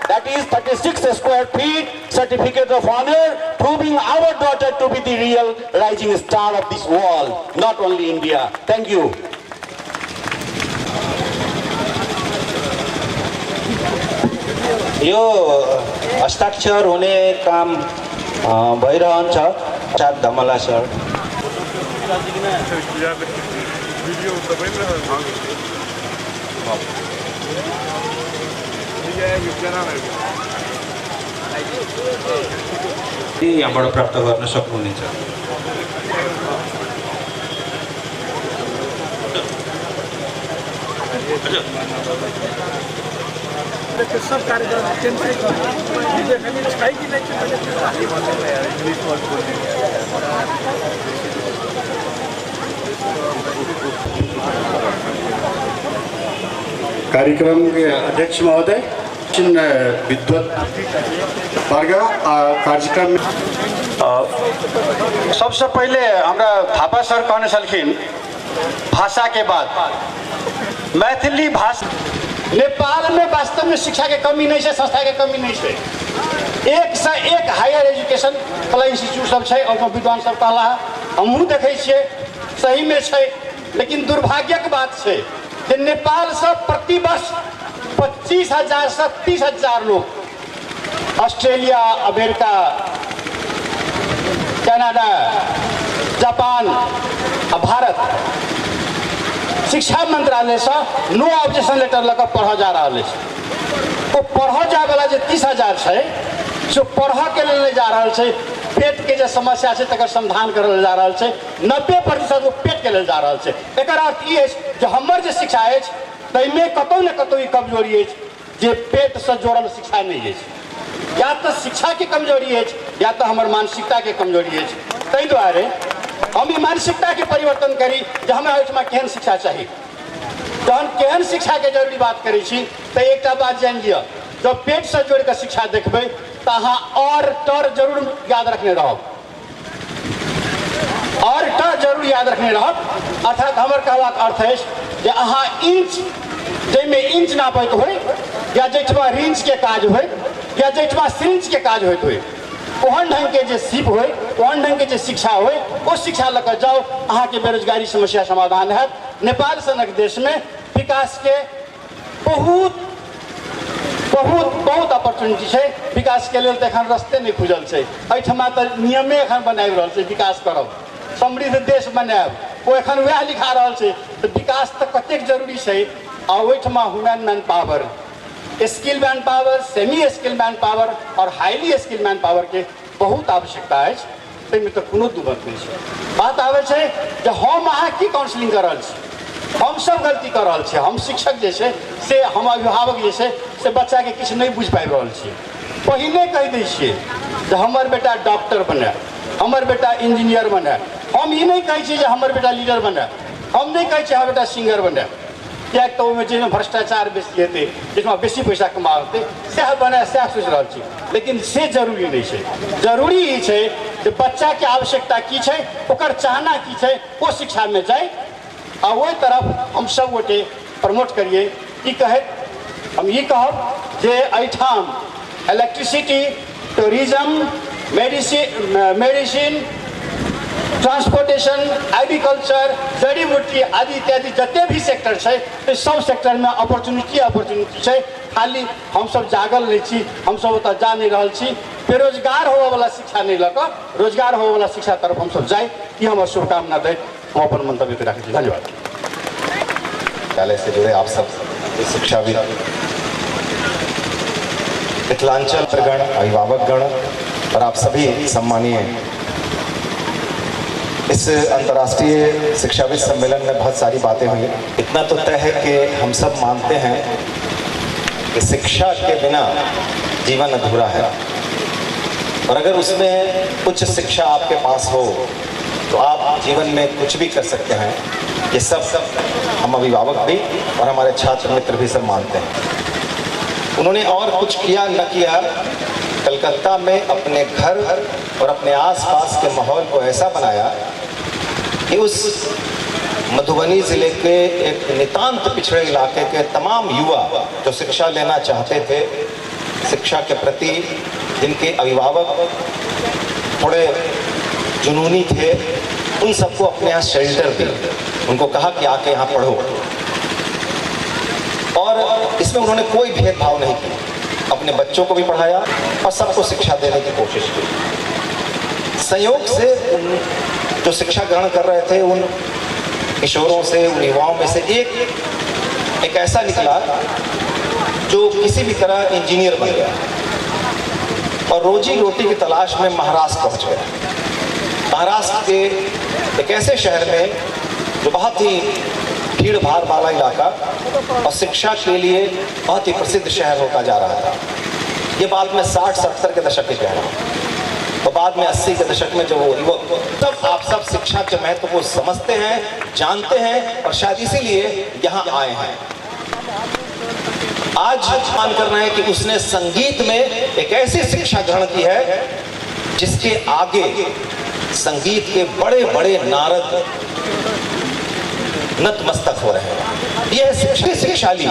That is 36 square feet certificate of honor, proving our daughter to be the real rising star of this world, not only India. Thank you. यो हस्ताक्षर होने काम भइरहन्छ। साथ धमला सर यहाँबाट प्राप्त गर्न सक्नुहुनेछ। सब कार्यक्रम कार्यक्रम के अध्यक्ष महोदय, विद्वत वर्ग कार्यक्रम में सबसे पहले हमरा थापा सर कहने छलखिन भाषा के बाद मैथिली भाषा। नेपाल में वास्तव में शिक्षा के कमी नहीं है, संस्था के कमी नहीं है। एक से एक हायर एजुकेशन वाला इंस्टीट्यूट सब है और विद्वान सब कहला हमहूँ देखे छे सही में है, लेकिन दुर्भाग्यक बात है कि नेपाल से प्रति वर्ष 25,000 से 30,000 लोग Australia, America, Canada, Japan, Bharat शिक्षा मंत्रालय से नो ऑब्जेक्शन लेटर लगा पढ़ जा रहा है। तो पढ़ जाए वाला जो 30,000 है जो पढ़ के ले जा रहा है, पेट के जो समस्या है तक समाधान कर जा रहा है, 90% वो पेट के ले जा रहा है। एक अर्थ ये जो हमार जो शिक्षा है तैमें कतौ न कतौ कमजोरी है जे पेट से जोड़ल शिक्षा नहीं है। या तो शिक्षा की कमजोरी है या तो हमार मानसिकता के कमजोरी है। तै द्वारे हम ई मानसिकता के परिवर्तन करी जो हमारा ओहिठमा केहन शिक्षा चाहिए। जहन केहन शिक्षा के जरूरी बात करी छी तो एक बात जान लिया, जब पेट से जोड़ कर शिक्षा देखबे तो अहाँ और टर जरूर याद रखने रहो, और टर जरूर याद रखने रहो। अर्थात हमर कहबाक अर्थ है जे अहाँ इंच जैमे इंच नापैत हो या जैठमा रिंच के काज हो या जैठमा सिरिंच के काज होत हो, ओहन ढंग के जे सीप हो, ओहन ढंग के जे शिक्षा हो, वो शिक्षा लेकर जाओ, अहाँ के बेरोजगारी समस्या समाधान है। नेपाल सनक देश में विकास के बहुत बहुत बहुत अपॉर्चुनिटी है विकास के लिए। तो एखन रस्ते नहीं खुजल है। एहिठमा तो नियमे एखन बनाबि रहल छै विकास करब, समृद्ध देश बनायब, ओ एखन वएह लिखा रहल छै। तो विकास तो कतेक जरूरी है। आ ओहिठमा human man power, skill man power, semi skill man power और हाईली स्किल मैन पावर के बहुत आवश्यकता है। ताहिमे तो कोनो दुमत नहीं है। बात आवे छै जे हम अहाँ की काउंसलिंग कर रहल छी, हम सब गलती कर रहल छी। हम शिक्षक जे छै से, हम अभिभावक जे छै से बच्चा के किछु नहीं बुझ पाबि रहल छी। पहिले कहि दै छियै जे हमर बेटा डॉक्टर बने, हमर बेटा इंजीनियर बने। हम ई नहीं कहै छी जे हमर बेटा लीडर बने, हम नहीं कहै छी हमर बेटा सिंगर बने। किएक तऽ ओहिमे जाहिमे भ्रष्टाचार बेसी हेतै, जाहिमे बेसी पैसा कमा हेतै, सएह बने, सएह सोचि रहल छी। लेकिन से जरूरी नहीं छै। जरूरी ई छै जे बच्चाके आवश्यकता की छै, ओकर चाहना की छै, ओ शिक्षामे जाए आ ओहि तरफ हम सब गोटे प्रमोट करिए। ई कहैत हम ई कहब जे एहिठाम electricity, tourism, medicine, transportation, agriculture, जड़ी बूटी आदि इत्यादि जते भी सेक्टर है, सब सेक्टर में अपॉर्चुनिटी है। खाली हम सब जागल नहीं छी, हम सब ओतऽ जा नहीं रहल छी। बेरोजगार होबे वाला शिक्षा नहीं लऽ कऽ रोजगार होबे वाला शिक्षा तरफ हम सब जाए, ये हमर शुभकामना दै हम अपन मंतव्य पे रखै छी। धन्यवाद। विद्यालय से जुड़े आप सब शिक्षाविद, मिथिलांचल गण, अभिभावक गण और आप सभी सम्मानीय, इस अंतर्राष्ट्रीय शिक्षाविद सम्मेलन में बहुत सारी बातें हुई। इतना तो तय है कि हम सब मानते हैं कि शिक्षा के बिना जीवन अधूरा है, और अगर उसमें उच्च शिक्षा आपके पास हो तो आप जीवन में कुछ भी कर सकते हैं। ये सब हम अभिभावक भी और हमारे छात्र मित्र भी सब मानते हैं। उन्होंने और कुछ किया न किया, कलकत्ता में अपने घर और अपने आसपास के माहौल को ऐसा बनाया कि उस मधुबनी ज़िले के एक नितांत पिछड़े इलाके के तमाम युवा जो शिक्षा लेना चाहते थे, शिक्षा के प्रति जिनके अभिभावक थोड़े जुनूनी थे, उन सबको अपने यहाँ शेल्टर दी। उनको कहा कि आके यहाँ पढ़ो, और इसमें उन्होंने कोई भेदभाव नहीं किया। अपने बच्चों को भी पढ़ाया और सबको शिक्षा देने की कोशिश की। संयोग से जो शिक्षा ग्रहण कर रहे थे उन किशोरों से, उन युवाओं में से एक ऐसा निकला जो किसी भी तरह इंजीनियर बन गया और रोजी रोटी की तलाश में महाराष्ट्र पहुंच गया। महाराष्ट्र के एक ऐसे शहर में जो बहुत ही भीड़ भाड़ वाला इलाका और शिक्षा के लिए बहुत ही प्रसिद्ध शहर होता जा रहा था। ये बाद में 60-70 के दशक के कह रहा हूँ, और बाद में 80 के दशक में जो वो युवक, तब आप सब शिक्षा के महत्व को समझते हैं, जानते हैं, और शायद इसीलिए यहाँ आए हैं। आज मान करना है कि उसने संगीत में एक ऐसी शिक्षा ग्रहण की है जिसके आगे संगीत के बड़े बड़े नारद नतमस्तक हो रहे हैं। यह शिक्षाशाली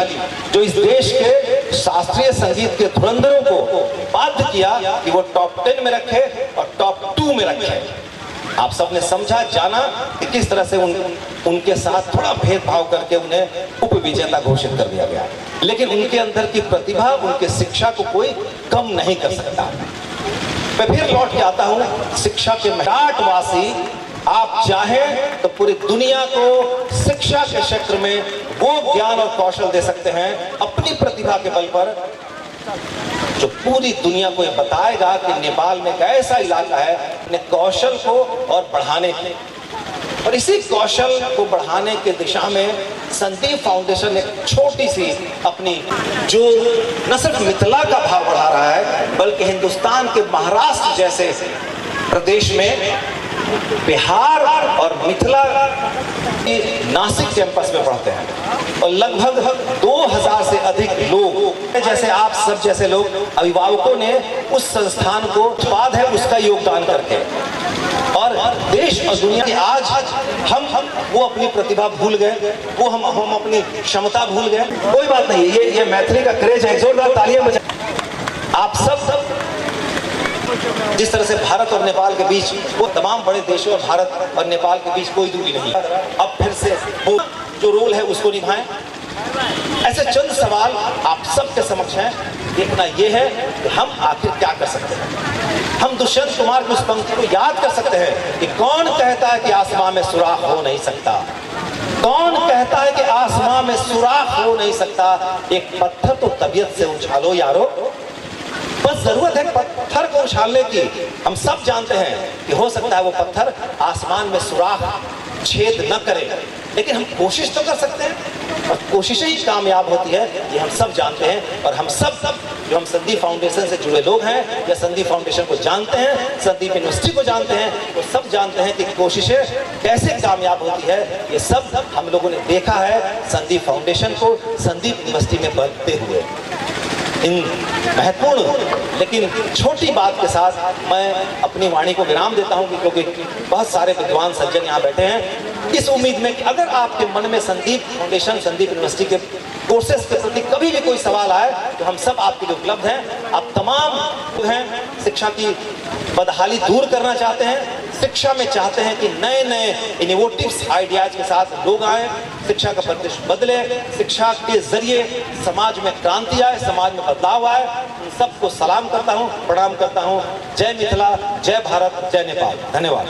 जो इस देश के शास्त्रीय संगीत के धुरंधरों को बाध्य किया कि वो टॉप 10 में रखे और टॉप 2 में रखे। आप सबने समझा, जाना कि किस तरह से उनके साथ थोड़ा भेदभाव करके उन्हें उप विजेता घोषित कर दिया गया, लेकिन उनके अंदर की प्रतिभा, उनके शिक्षा को कोई कम नहीं कर सकता। मैं फिर लौट के आता हूँ शिक्षा के मेरठवासी, आप चाहें तो पूरी दुनिया को शिक्षा के क्षेत्र में वो ज्ञान और कौशल दे सकते हैं अपनी प्रतिभा के बल पर, जो पूरी दुनिया को ये बताएगा कि नेपाल में एक ऐसा इलाका है अपने कौशल को और बढ़ाने के। और इसी कौशल को बढ़ाने के दिशा में संदीप फाउंडेशन एक छोटी सी अपनी, जो न सिर्फ मिथिला का भाव बढ़ा रहा है बल्कि हिंदुस्तान के महाराष्ट्र जैसे प्रदेश में, बिहार और मिथिला नासिक कैंपस में पढ़ते हैं, और लगभग 2000 से अधिक लोग जैसे आप सब जैसे लोग अभिभावकों ने उस संस्थान को उत्पाद है उसका योगदान करके, और देश और दुनिया के आज हम वो अपनी प्रतिभा भूल गए, वो हम अपनी क्षमता भूल गए। कोई बात नहीं, ये मैथिली का क्रेज है, जोरदार तालियां बजाएं। आप सब जिस तरह से भारत और नेपाल के बीच, वो तमाम बड़े देशों और भारत और नेपाल के बीच कोई दूरी नहीं, अब फिर से वो जो रोल है उसको निभाएं। ऐसे ऐसे चंद सवाल आप सबके समक्ष हैं। देखना यह है कि हम आखिर क्या कर सकते हैं। हम दुष्यंत कुमार की उस पंक्ति को याद कर सकते हैं कि कौन कहता है कि आसमां में सुराख हो नहीं सकता, कौन कहता है कि आसमां में सुराख हो नहीं सकता। एक पत्थर तो तबीयत से उछालो यारो, बस जरूरत है पत्थर को उछालने की। हम सब जानते हैं कि हो सकता है वो पत्थर आसमान में सुराख छेद न करे, लेकिन हम कोशिश तो कर सकते हैं और कोशिशें ही कामयाब होती है, ये हम सब जानते हैं। और हम सब जो हम संदीप फाउंडेशन से जुड़े लोग हैं या संदीप फाउंडेशन को जानते हैं, संदीप यूनिवर्सिटी को जानते हैं, वो सब जानते हैं कि कोशिशें कैसे कामयाब होती है। ये सब हम लोगों ने देखा है संदीप फाउंडेशन को संदीप यूनिवर्सिटी में बढ़ते हुए। इन महत्वपूर्ण लेकिन छोटी बात के साथ मैं अपनी वाणी को विराम देता हूं, क्योंकि बहुत सारे विद्वान सज्जन यहाँ बैठे हैं, इस उम्मीद में कि अगर आपके मन में संदीप फाउंडेशन संदीप यूनिवर्सिटी के कोर्सेज के प्रति कभी भी कोई सवाल आए तो हम सब आपके लिए उपलब्ध हैं। आप तमाम जो हैं शिक्षा की बदहाली दूर करना चाहते हैं, शिक्षा में चाहते हैं कि नए नए इनोवेटिव आइडियाज के साथ लोग आए, शिक्षा का परिदृश्य बदले, शिक्षा के जरिए समाज में क्रांति आए, समाज में बदलाव आए। उन सबको सलाम करता हूँ, प्रणाम करता हूँ। जय मिथिला, जय भारत, जय नेपाल। धन्यवाद।